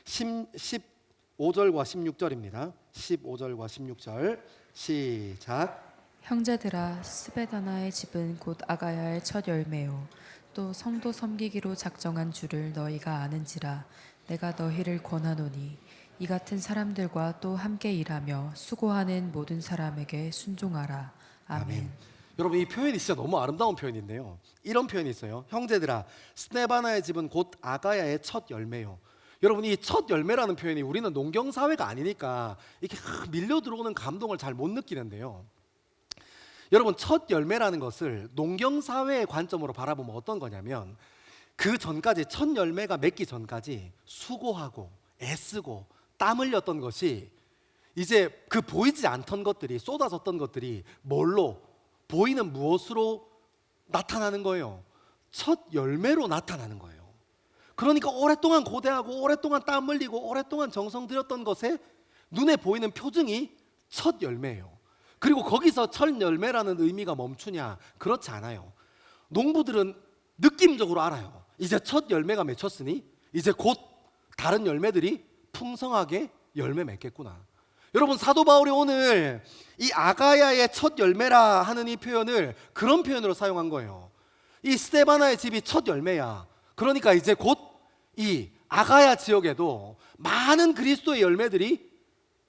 15절과 16절입니다. 15절과 16절 시작. 형제들아, 스베다나의 집은 곧 아가야의 첫 열매요 또 성도 섬기기로 작정한 줄을 너희가 아는지라. 내가 너희를 권하노니 이 같은 사람들과 또 함께 일하며 수고하는 모든 사람에게 순종하라. 아멘. 여러분, 이 표현이 진짜 너무 아름다운 표현인데요, 이런 표현이 있어요. 형제들아, 스데바나의 집은 곧 아가야의 첫 열매요. 여러분, 이 첫 열매라는 표현이 우리는 농경사회가 아니니까 이렇게 밀려 들어오는 감동을 잘 못 느끼는데요, 여러분, 첫 열매라는 것을 농경사회의 관점으로 바라보면 어떤 거냐면, 그 전까지, 첫 열매가 맺기 전까지 수고하고 애쓰고 땀 흘렸던 것이 이제 그 보이지 않던 것들이, 쏟아졌던 것들이 뭘로, 보이는 무엇으로 나타나는 거예요? 첫 열매로 나타나는 거예요. 그러니까 오랫동안 고대하고 오랫동안 땀 흘리고 오랫동안 정성 들였던 것에 눈에 보이는 표징이 첫 열매예요. 그리고 거기서 첫 열매라는 의미가 멈추냐? 그렇지 않아요. 농부들은 느낌적으로 알아요. 이제 첫 열매가 맺혔으니 이제 곧 다른 열매들이 풍성하게 열매 맺겠구나. 여러분, 사도 바울이 오늘 이 아가야의 첫 열매라 하는 이 표현을 그런 표현으로 사용한 거예요. 이 스데바나의 집이 첫 열매야. 그러니까 이제 곧 이 아가야 지역에도 많은 그리스도의 열매들이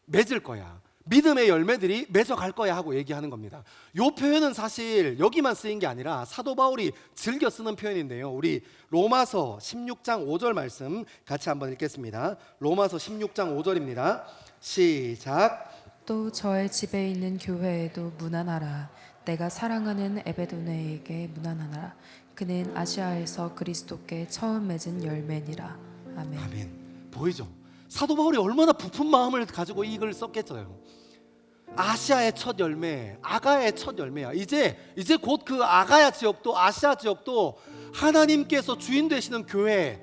맺을 거야. 믿음의 열매들이 맺어갈 거야 하고 얘기하는 겁니다. 이 표현은 사실 여기만 쓰인 게 아니라 사도 바울이 즐겨 쓰는 표현인데요. 우리 로마서 16장 5절 말씀 같이 한번 읽겠습니다. 로마서 16장 5절입니다. 시작. 또 저의 집에 있는 교회에도 문안하라. 내가 사랑하는 에베도네에게 문안하라. 그는 아시아에서 그리스도께 처음 맺은 열매니라. 아멘. 아멘. 보이죠? 사도 바울이 얼마나 부푼 마음을 가지고 이 글을 썼겠어요. 아시아의 첫 열매, 아가야의 첫 열매야. 이제 곧 그 아가야 지역도 아시아 지역도 하나님께서 주인 되시는 교회,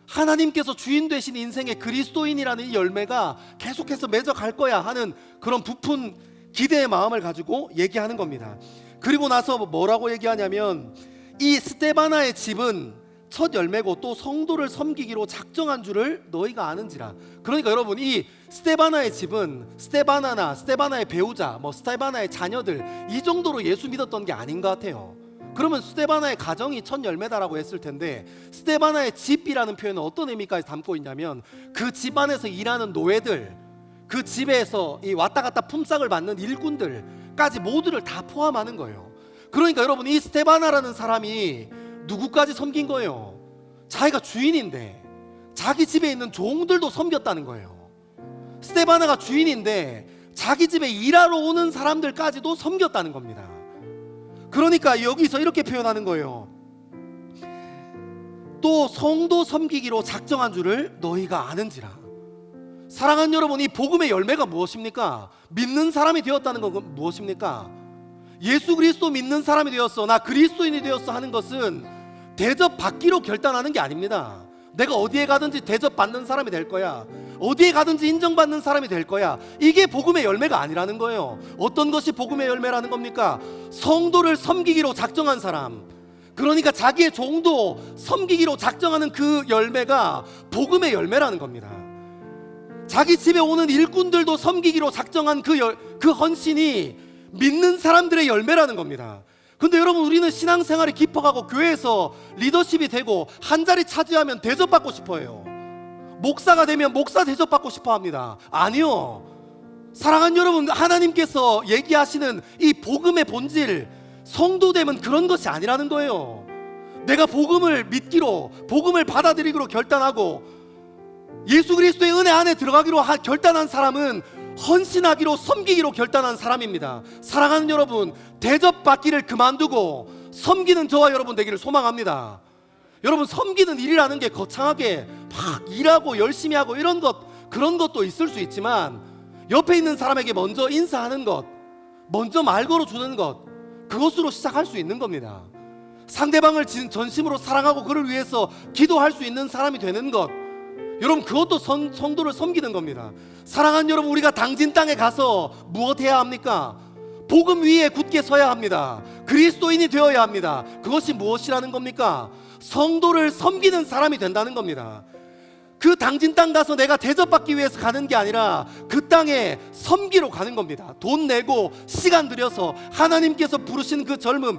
하나님께서 주인 되신 인생의 그리스도인이라는 이 열매가 계속해서 맺어갈 거야 하는 그런 부푼 기대의 마음을 가지고 얘기하는 겁니다. 그리고 나서 뭐라고 얘기하냐면 이 스데바나의 집은 첫 열매고 또 성도를 섬기기로 작정한 줄을 너희가 아는지라. 그러니까 여러분, 이 스데바나의 집은 스데바나의 배우자, 스데바나의 자녀들 이 정도로 예수 믿었던 게 아닌 것 같아요. 그러면 스데바나의 가정이 첫 열매다라고 했을 텐데 스데바나의 집이라는 표현은 어떤 의미까지 담고 있냐면 그 집 안에서 일하는 노예들, 그 집에서 이 왔다 갔다 품삯을 받는 일꾼들까지 모두를 다 포함하는 거예요. 그러니까 여러분, 이 스데바나라는 사람이 누구까지 섬긴 거예요? 자기가 주인인데 자기 집에 있는 종들도 섬겼다는 거예요. 스데바나가 주인인데 자기 집에 일하러 오는 사람들까지도 섬겼다는 겁니다. 그러니까 여기서 이렇게 표현하는 거예요. 또 성도 섬기기로 작정한 줄을 너희가 아는지라. 사랑하는 여러분, 이 복음의 열매가 무엇입니까? 믿는 사람이 되었다는 건 무엇입니까? 예수 그리스도 믿는 사람이 되었어, 나 그리스도인이 되었어 하는 것은 대접받기로 결단하는 게 아닙니다. 내가 어디에 가든지 대접받는 사람이 될 거야, 어디에 가든지 인정받는 사람이 될 거야. 이게 복음의 열매가 아니라는 거예요. 어떤 것이 복음의 열매라는 겁니까? 성도를 섬기기로 작정한 사람, 그러니까 자기의 종도 섬기기로 작정하는 그 열매가 복음의 열매라는 겁니다. 자기 집에 오는 일꾼들도 섬기기로 작정한 그 헌신이 믿는 사람들의 열매라는 겁니다. 근데 여러분, 우리는 신앙생활이 깊어가고 교회에서 리더십이 되고 한 자리 차지하면 대접받고 싶어해요. 목사가 되면 목사 대접받고 싶어합니다. 아니요. 사랑하는 여러분, 하나님께서 얘기하시는 이 복음의 본질, 성도됨은 그런 것이 아니라는 거예요. 내가 복음을 믿기로, 복음을 받아들이기로 결단하고 예수 그리스도의 은혜 안에 들어가기로 결단한 사람은 헌신하기로, 섬기기로 결단한 사람입니다. 사랑하는 여러분, 대접받기를 그만두고 섬기는 저와 여러분 되기를 소망합니다. 여러분, 섬기는 일이라는 게 거창하게 막 일하고 열심히 하고 이런 것, 그런 것도 있을 수 있지만 옆에 있는 사람에게 먼저 인사하는 것, 먼저 말 걸어주는 것, 그것으로 시작할 수 있는 겁니다. 상대방을 전심으로 사랑하고 그를 위해서 기도할 수 있는 사람이 되는 것, 여러분, 그것도 성도를 섬기는 겁니다. 사랑하는 여러분, 우리가 당진 땅에 가서 무엇 해야 합니까? 복음 위에 굳게 서야 합니다. 그리스도인이 되어야 합니다. 그것이 무엇이라는 겁니까? 성도를 섬기는 사람이 된다는 겁니다. 그 당진 땅 가서 내가 대접받기 위해서 가는 게 아니라 그 땅에 섬기러 가는 겁니다. 돈 내고 시간 들여서 하나님께서 부르신 그 젊음,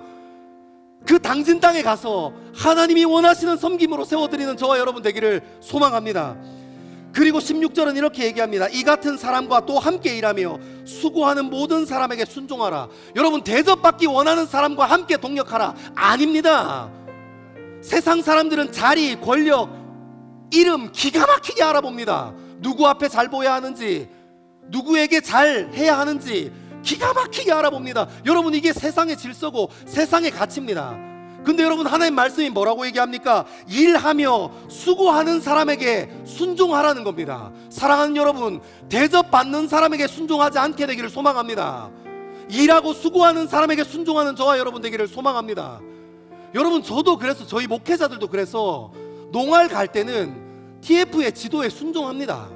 그 당진 땅에 가서 하나님이 원하시는 섬김으로 세워드리는 저와 여러분 되기를 소망합니다. 그리고 16절은 이렇게 얘기합니다. 이 같은 사람과 또 함께 일하며 수고하는 모든 사람에게 순종하라. 여러분, 대접받기 원하는 사람과 함께 동력하라 아닙니다. 세상 사람들은 자리, 권력, 이름 기가 막히게 알아봅니다. 누구 앞에 잘 보여야 하는지, 누구에게 잘 해야 하는지 기가 막히게 알아봅니다. 여러분, 이게 세상의 질서고 세상의 가치입니다. 근데 여러분, 하나님 말씀이 뭐라고 얘기합니까? 일하며 수고하는 사람에게 순종하라는 겁니다. 사랑하는 여러분, 대접받는 사람에게 순종하지 않게 되기를 소망합니다. 일하고 수고하는 사람에게 순종하는 저와 여러분 되기를 소망합니다. 여러분, 저도 그래서, 저희 목회자들도 그래서 농활 갈 때는 TF의 지도에 순종합니다.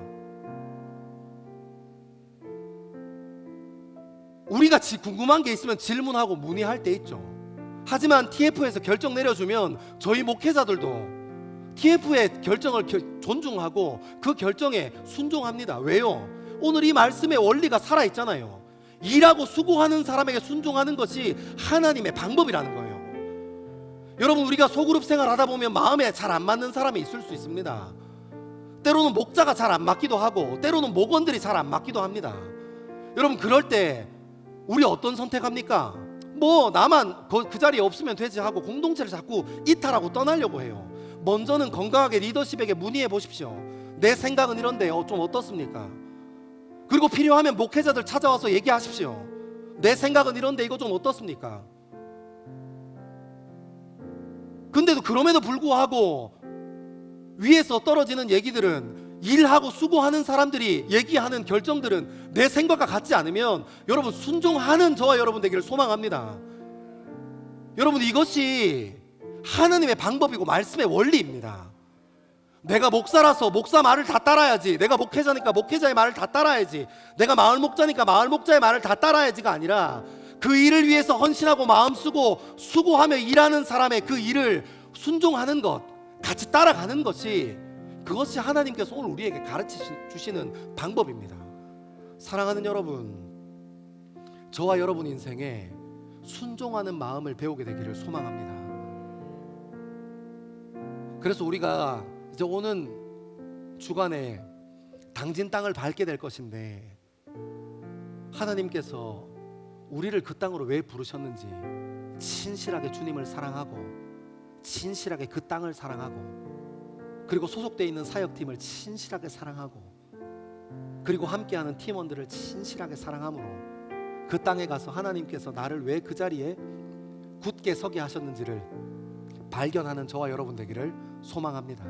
우리가 궁금한 게 있으면 질문하고 문의할 때 있죠. 하지만 TF에서 결정 내려주면 저희 목회자들도 TF의 결정을 존중하고 그 결정에 순종합니다. 왜요? 오늘 이 말씀의 원리가 살아있잖아요. 일하고 수고하는 사람에게 순종하는 것이 하나님의 방법이라는 거예요. 여러분, 우리가 소그룹 생활하다 보면 마음에 잘 안 맞는 사람이 있을 수 있습니다. 때로는 목자가 잘 안 맞기도 하고 때로는 목원들이 잘 안 맞기도 합니다. 여러분, 그럴 때 우리 어떤 선택합니까? 뭐 나만 그 자리에 없으면 되지 하고 공동체를 자꾸 이탈하고 떠나려고 해요. 먼저는 건강하게 리더십에게 문의해 보십시오. 내 생각은 이런데 좀 어떻습니까? 그리고 필요하면 목회자들 찾아와서 얘기하십시오. 내 생각은 이런데 이거 좀 어떻습니까? 근데도 그럼에도 불구하고 위에서 떨어지는 얘기들은, 일하고 수고하는 사람들이 얘기하는 결정들은 내 생각과 같지 않으면 여러분, 순종하는 저와 여러분 되기를 소망합니다. 여러분, 이것이 하나님의 방법이고 말씀의 원리입니다. 내가 목사라서 목사 말을 다 따라야지, 내가 목회자니까 목회자의 말을 다 따라야지, 내가 마을 목자니까 마을 목자의 말을 다 따라야지가 아니라 그 일을 위해서 헌신하고 마음 쓰고 수고하며 일하는 사람의 그 일을 순종하는 것, 같이 따라가는 것이, 그것이 하나님께서 오늘 우리에게 가르쳐 주시는 방법입니다. 사랑하는 여러분, 저와 여러분 인생에 순종하는 마음을 배우게 되기를 소망합니다. 그래서 우리가 이제 오는 주간에 당진 땅을 밟게 될 것인데, 하나님께서 우리를 그 땅으로 왜 부르셨는지 진실하게 주님을 사랑하고 진실하게 그 땅을 사랑하고, 그리고 소속되어 있는 사역팀을 진실하게 사랑하고, 그리고 함께하는 팀원들을 진실하게 사랑함으로 그 땅에 가서 하나님께서 나를 왜 그 자리에 굳게 서게 하셨는지를 발견하는 저와 여러분 되기를 소망합니다.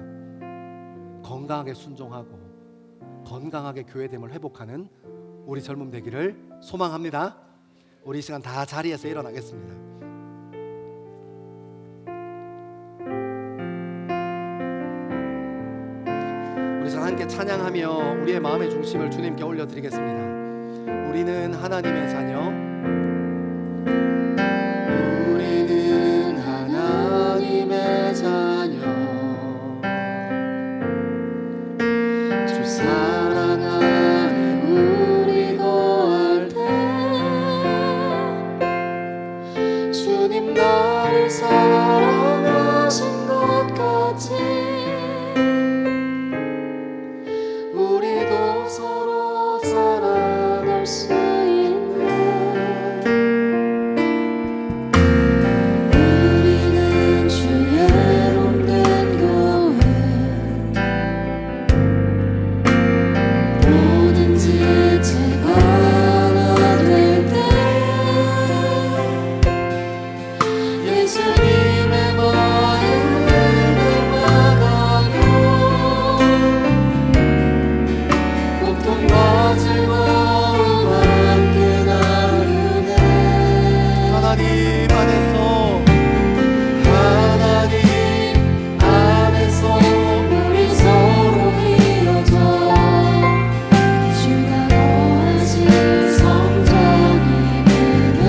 건강하게 순종하고 건강하게 교회됨을 회복하는 우리 젊음 되기를 소망합니다. 우리 이 시간 다 자리에서 일어나겠습니다. 우리 시간 함께 찬양하며 우리의 마음의 중심을 주님께 올려드리겠습니다. 우리는 하나님의 자녀, 우리는 하나님의 자녀, 주 사랑하니 우리 거할 때 주님 나를 사랑하신 것 같이 우리도 서로 사랑할 수 있네. 우리는 주의 몸된 교회, 모든 지체가 하나 될 때 예수님의 마음을 닮아가며 고통과 즐거움 함께 나누네. 하나님 안에서 우리 서로 이어져 주가 거하신 성전이 되네.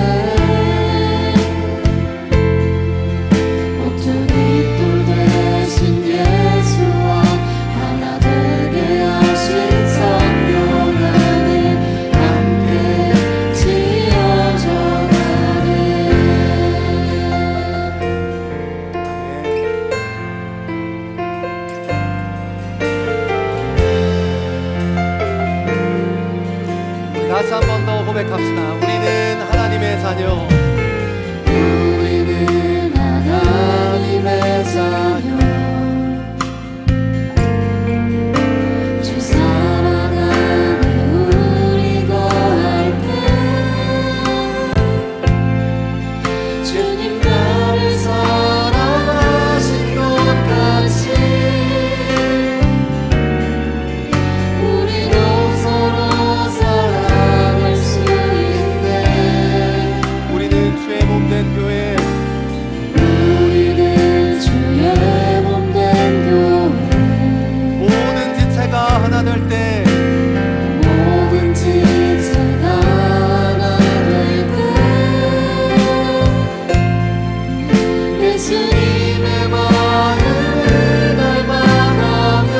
예수님의 마음을 닮아가며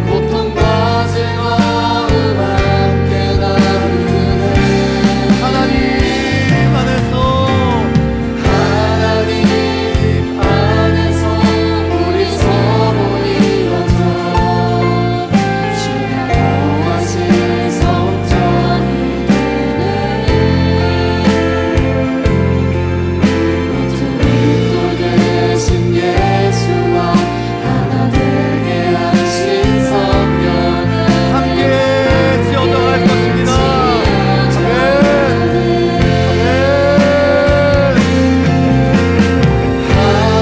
고통과 즐거움 함께 나누네. 하나님 안에서 하나님 안에서 우리 서로 이어져 주가 거하신 성전이 되네. 모든 또 되신 예수와 하나 되게 하신 성령을 함께 지어져 갈 것입니다.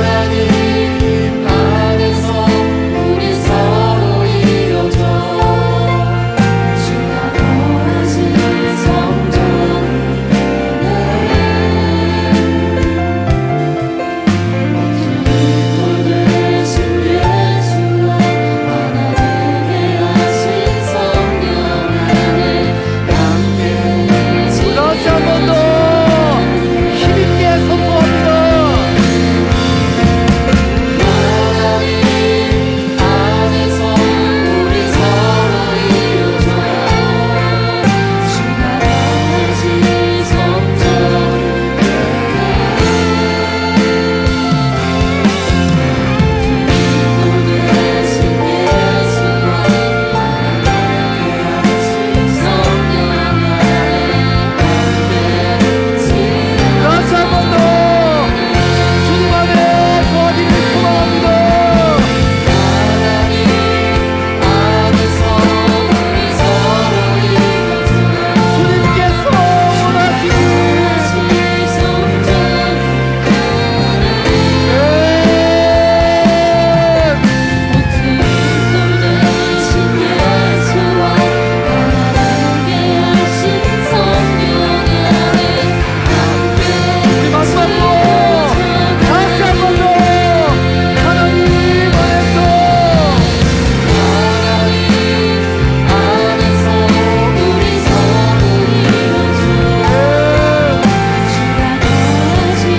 하나님 안에서 우리 서로 이어져 주가 거하신 성전이 되네. 모든 되신 예수와 하나 되게 하신 성령 안에 함께 다시 한 번 더 힘있게 선포합니다. 하나님 안에서 우리 서로 이어져 주가 거하신 성전이 되네. 되신 예수와 하나님께 하신 성령 안에 함께 다시 한 번 더 주님 안에 거하기를 소망합니다. 하나님 안에서 우리 서로 이어져 주님께서 원하시는 다시 한 번 더 하나님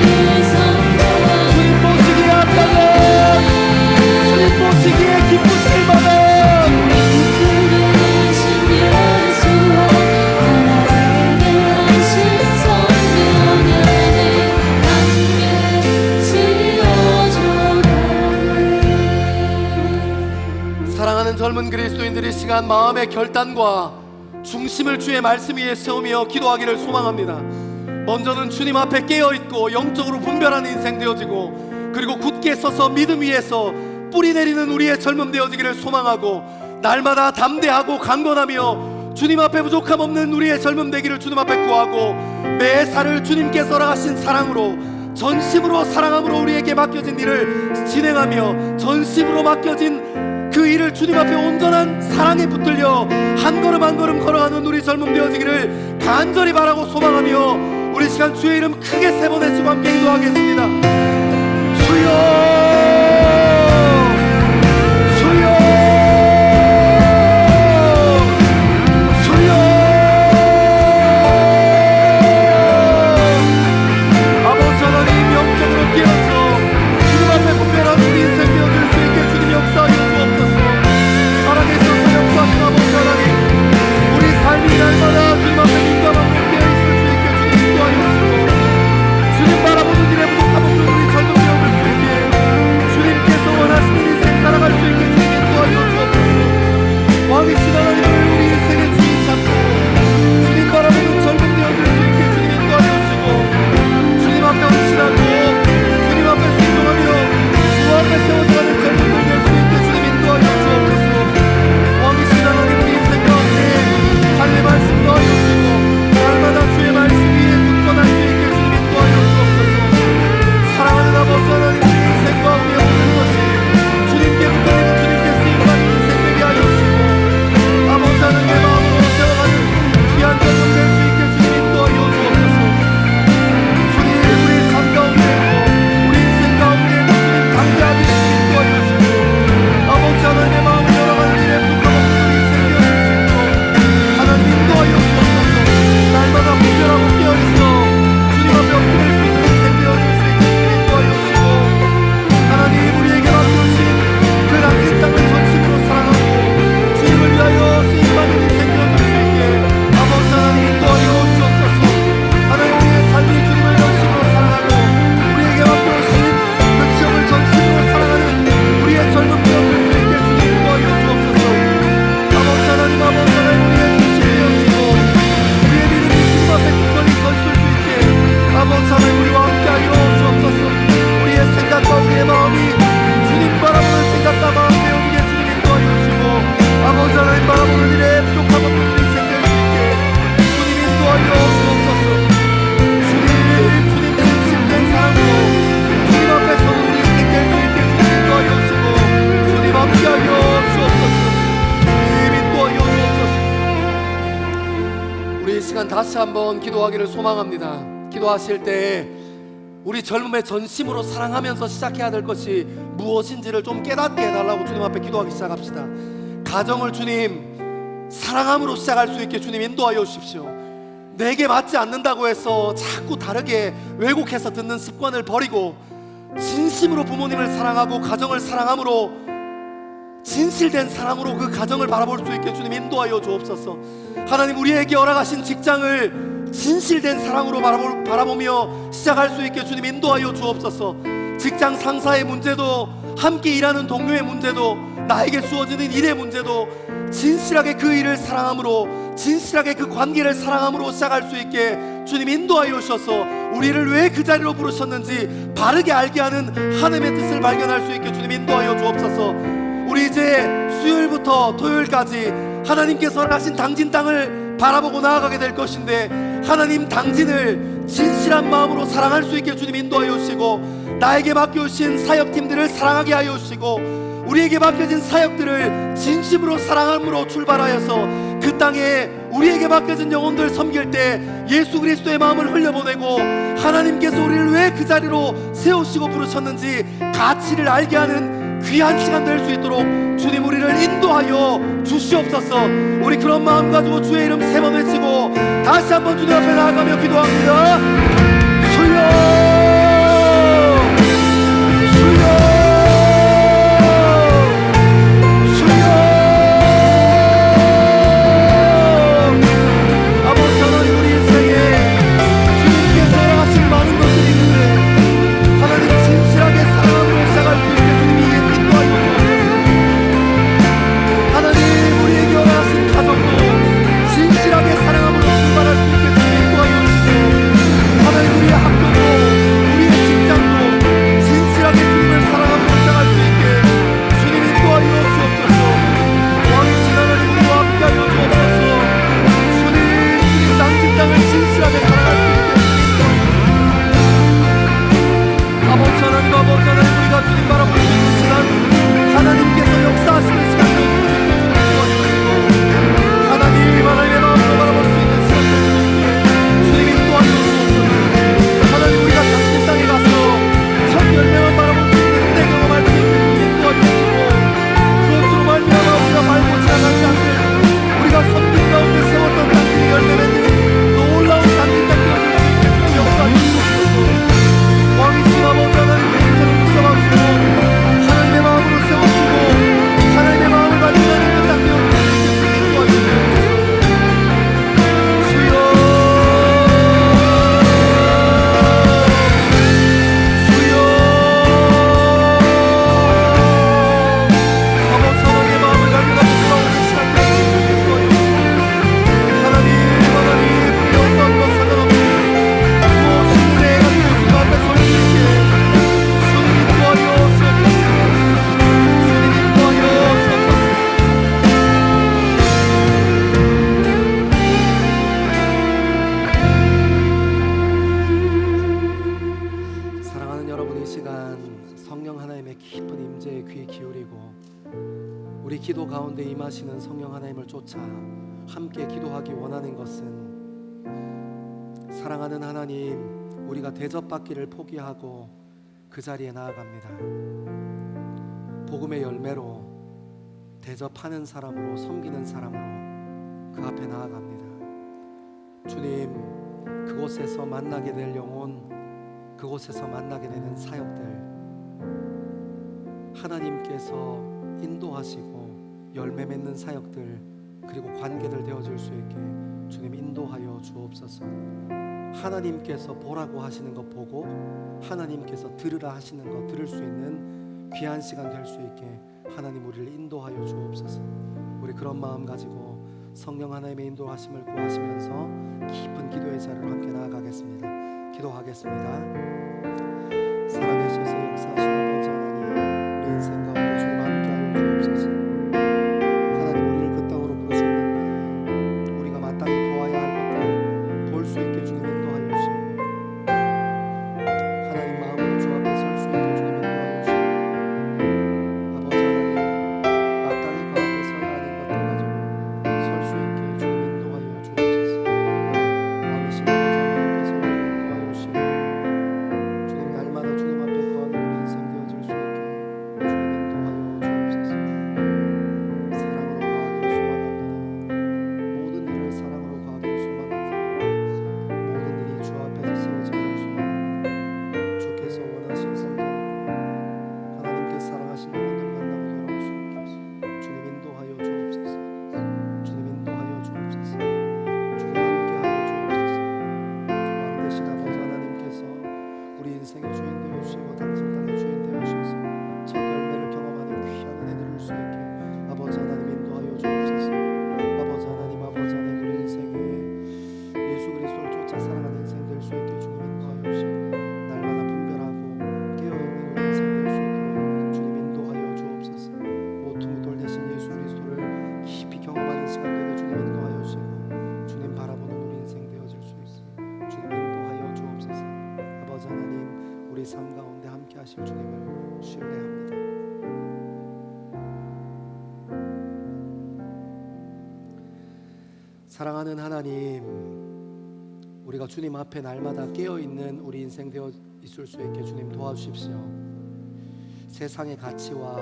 안에서 주님 보시기에 합당한 주님 보시기에 기쁘실 만한 사랑하는 젊은 그리스도인들이 이 시간 마음의 결단과 중심을 주의 말씀 위에 세우며 기도하기를 소망합니다. 먼저는 주님 앞에 깨어있고 영적으로 분별하는 인생 되어지고 그리고 굳게 서서 믿음 위에서 뿌리 내리는 우리의 젊음 되어지기를 소망하고 날마다 담대하고 강건하며 주님 앞에 부족함 없는 우리의 젊음 되기를 주님 앞에 구하고 매사를 주님께서 허락하신 사랑으로 전심으로 사랑함으로 우리에게 맡겨진 일을 진행하며 전심으로 맡겨진 그 일을 주님 앞에 온전한 사랑에 붙들려 한 걸음 한 걸음 걸어가는 우리 젊음 되어지기를 간절히 바라고 소망하며 우리 시간 주의 이름 크게 세 번 외치고 함께 기도하겠습니다. 주여 주여 주여 아버지 하나님 영적으로 깨어서 주님 앞에 분별하는 우리 인생 되어질 수 있게 주님 역사하여 주옵소서. 살아계셔서 역사하신 아버지 하나님 우리 삶이 날마다 주님 앞에 민감하고 깨어있을 수 있게 주님 인도하여 주시고 주님 바라보는 일에 부족함 없는 우리 젊은 되어질 수 있게 한번 기도하기를 소망합니다. 기도하실 때 우리 젊음의 전심으로 사랑하면서 시작해야 될 것이 무엇인지를 좀 깨닫게 해달라고 주님 앞에 기도하기 시작합시다. 가정을 주님 사랑함으로 시작할 수 있게 주님 인도하여 주십시오. 내게 맞지 않는다고 해서 자꾸 다르게 왜곡해서 듣는 습관을 버리고 진심으로 부모님을 사랑하고 가정을 사랑함으로 진실된 사랑으로 그 가정을 바라볼 수 있게 주님 인도하여 주옵소서. 하나님, 우리에게 허락하신 직장을 진실된 사랑으로 바라보며 시작할 수 있게 주님 인도하여 주옵소서. 직장 상사의 문제도, 함께 일하는 동료의 문제도, 나에게 주어지는 일의 문제도 진실하게 그 일을 사랑함으로, 진실하게 그 관계를 사랑함으로 시작할 수 있게 주님 인도하여 주셔서 우리를 왜 그 자리로 부르셨는지 바르게 알게 하는 하나님의 뜻을 발견할 수 있게 주님 인도하여 주옵소서. 우리 이제 수요일부터 토요일까지 하나님께서 허락하신 당진 땅을 바라보고 나아가게 될 것인데, 하나님 당진을 진실한 마음으로 사랑할 수 있게 주님 인도하여 주시고, 나에게 맡겨주신 사역팀들을 사랑하게 하여 주시고, 우리에게 맡겨진 사역들을 진심으로 사랑함으로 출발하여서 그 땅에 우리에게 맡겨진 영혼들 섬길 때 예수 그리스도의 마음을 흘려보내고, 하나님께서 우리를 왜 그 자리로 세우시고 부르셨는지 가치를 알게 하는 귀한 시간 될 수 있도록 주님 우리를 인도하여 주시옵소서. 우리 그런 마음 가지고 주의 이름 3번 외치고 다시 한번 주님 앞에 나아가며 기도합니다. 주여, 주여, 주여. 아버지 하나님, 우리 인생에 주님께서 하실 많은 것들이 있는데 하나님 진실하게 사랑함으로 시작할 수 있게 주님이 인도하여 주옵소서. 하나님, 우리에게 허락하신 가정도 진실하게 사랑함으로 출발할 수 있게 주님 인도하여 주시고, 하나님 우리의 학교도 우리의 직장도 진실하게 주님을 사랑함으로 시작할 수 있게 주님 인도하여 주옵소서. 왕이신 하나님, 우리와 함께하여 주옵소서. 주님 당진 땅을 진실하게 사랑할 수 있게 주님 인도하여 주옵소서. 아버지 하나님, 아버지 하나님, 우리가 주님 바라볼 수 있는 시간, 하나님께서 역사하시는 시간 될 수 있게 주님 인도하여 주시고, 하나님의 마음으로 바라볼 수 있는 시간 될 수 있게 주님 인도하여 주옵소서. 하나님, 우리가 당진 땅에 가서 첫 열매만 바라볼 수 있는 은혜 경험할 수 있게 주님 인도하여 주시고, 그것으로 말미암아 우리가 말고 지나간 땅들, 우리가 섬긴 가운데 세웠던 땅들이 열매 맺는 놀라운 당진 땅 되어줄 수 있게 주님 역사하여 주옵소서. 왕이신 아버지 하나님, 내 인생을 붙잡아주시고 하나님의 마음으로 세우시고 하나님의 마음을 발견하는 그 땅 되어줄 수 있게 주님 인도하여 주옵소서. 주여, 주여. 아버지 하나님의 마음을 발견하는 놀라운 시간 되어줄 수 있게 인도하여 주옵소서. 하나님, 우리 어떤 것 상관없이 무엇이든 내가 주님 앞에 설 수 있게 주님 인도하여 주옵소서. 주님 인도하여 주옵소서. 사랑하는 여러분, 이 시간 성령 하나님의 깊은 임재에 귀 기울이고 우리 기도 가운데 임하시는 성령 하나님을 쫓아 함께 기도하기 원하는 것은, 사랑하는 하나님, 우리가 대접받기를 포기하고 그 자리에 나아갑니다. 복음의 열매로 대접하는 사람으로, 섬기는 사람으로 그 앞에 나아갑니다. 주님, 그곳에서 만나게 될 영혼, 그곳에서 만나게 되는 사역들, 하나님께서 인도하시고 열매 맺는 사역들, 그리고 관계들 되어줄 수 있게 주님 인도하여 주옵소서. 하나님께서 보라고 하시는 것 보고, 하나님께서 들으라 하시는 것 들을 수 있는 귀한 시간 될 수 있게 하나님 우리를 인도하여 주옵소서. 우리 그런 마음 가지고 성령 하나님의 인도하심을 구하시면서 깊은 기도의 자리로 함께 나아가겠습니다. 기도하겠습니다. 살아계셔서 역사하신 아버지 하나님, 우리 인생 가운데 주님 함께하여 주옵소서. 하나님, 우리를 그 땅으로 부르셨는데 우리가 마땅히 보아야 할 것들 볼 수 있게 주님 인도하여 주시고, 하나님 마음으로 주 앞에 설 수 있게 주님 인도하여 주시고, 아버지 하나님, 마땅히 그 앞에 서야 하는 것들 가지고 설 수 있게 주님 인도하여 주옵소서. 왕이신 인생의 주인 되어 주시고 당신 땅의 주인 되어 주셔서 첫 열매를 경험하는 귀한 은혜 누릴 수 있게 아버지 하나님 인도하여 주옵소서. 아버지 하나님, 아버지 하나님, 우리 인생에 예수 그리스도를 쫓아 살아가는 인생 될 수 있게 주님 인도하여 주시고 날마다 분별하고 깨어있는 우리 인생 될 수 있도록 주님 인도하여 주옵소서. 모퉁이돌 대신 예수 그리스도를 깊이 경험하는 시간 되게 주님 인도하여 주시고 주님 바라보는 우리 인생 되어질 수 있어요. 주님 인도하여 주옵소서. 아버지 하나님, 우리 삶 가운데 함께 하실 주님을 신뢰합니다. 사랑하는 하나님, 우리가 주님 앞에 날마다 깨어있는 우리 인생 되어 있을 수 있게 주님 도와주십시오. 세상의 가치와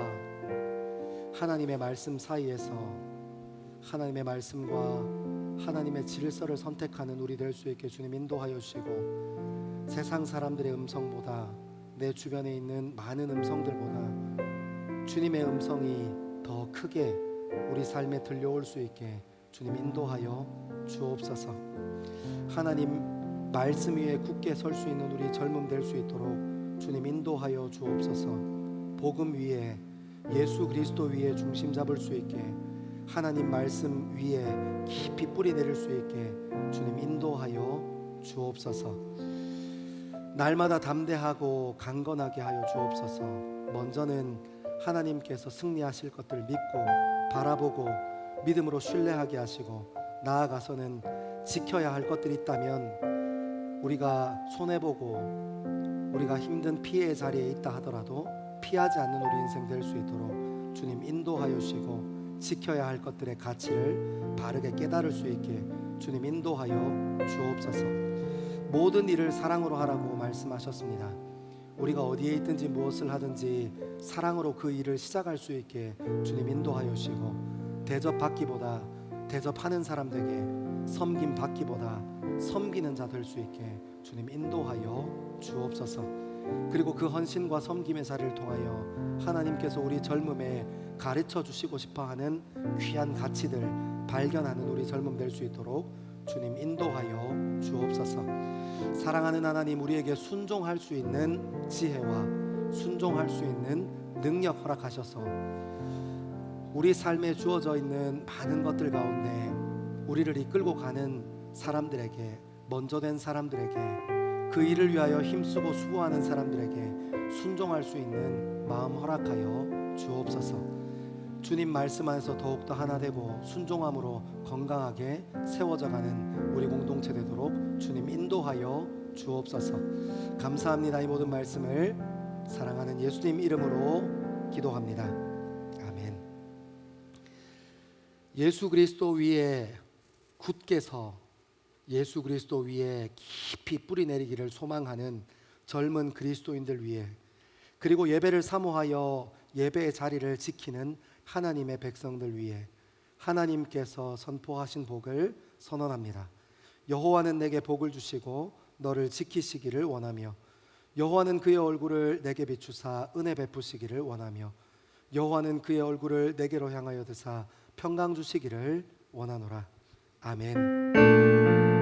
하나님의 말씀 사이에서 하나님의 말씀과 하나님의 질서를 선택하는 우리 될 수 있게 주님 인도하여 주시고 세상 사람들의 음성보다 내 주변에 있는 많은 음성들보다 주님의 음성이 더 크게 우리 삶에 들려올 수 있게 주님 인도하여 주옵소서. 하나님 말씀 위에 굳게 설 수 있는 우리 젊음 될 수 있도록 주님 인도하여 주옵소서. 복음 위에 예수 그리스도 위에 중심 잡을 수 있게 하나님 말씀 위에 깊이 뿌리 내릴 수 있게 주님 인도하여 주옵소서. 날마다 담대하고 강건하게 하여 주옵소서. 먼저는 하나님께서 승리하실 것들을 믿고 바라보고 믿음으로 신뢰하게 하시고 나아가서는 지켜야 할 것들이 있다면 우리가 손해보고 우리가 힘든 피해의 자리에 있다 하더라도 피하지 않는 우리 인생 될 수 있도록 주님 인도하여 주시고 지켜야 할 것들의 가치를 바르게 깨달을 수 있게 주님 인도하여 주옵소서. 모든 일을 사랑으로 하라고 말씀하셨습니다. 우리가 어디에 있든지 무엇을 하든지 사랑으로 그 일을 시작할 수 있게 주님 인도하여 주시고 대접받기보다 대접하는 사람들에게 섬김 받기보다 섬기는 자 될 수 있게 주님 인도하여 주옵소서. 그리고 그 헌신과 섬김의 자리를 통하여 하나님께서 우리 젊음에 가르쳐 주시고 싶어하는 귀한 가치들 발견하는 우리 젊음 될 수 있도록 주님 인도하여 주옵소서. 사랑하는 하나님, 우리에게 순종할 수 있는 지혜와 순종할 수 있는 능력 허락하셔서 우리 삶에 주어져 있는 많은 것들 가운데 우리를 이끌고 가는 사람들에게, 먼저 된 사람들에게, 그 일을 위하여 힘쓰고 수고하는 사람들에게 순종할 수 있는 마음 허락하여 주옵소서. 주님 말씀 안에서 더욱더 하나 되고 순종함으로 건강하게 세워져가는 우리 공동체 되도록 주님 인도하여 주옵소서. 감사합니다. 이 모든 말씀을 사랑하는 예수님 이름으로 기도합니다. 아멘. 예수 그리스도 위에 굳게 서 예수 그리스도 위에 깊이 뿌리 내리기를 소망하는 젊은 그리스도인들 위해, 그리고 예배를 사모하여 예배의 자리를 지키는 하나님의 백성들 위해 하나님께서 선포하신 복을 선언합니다. 여호와는 내게 복을 주시고 너를 지키시기를 원하며 여호와는 그의 얼굴을 내게 비추사 은혜 베푸시기를 원하며 여호와는 그의 얼굴을 내게로 향하여 드사 평강 주시기를 원하노라. 아멘.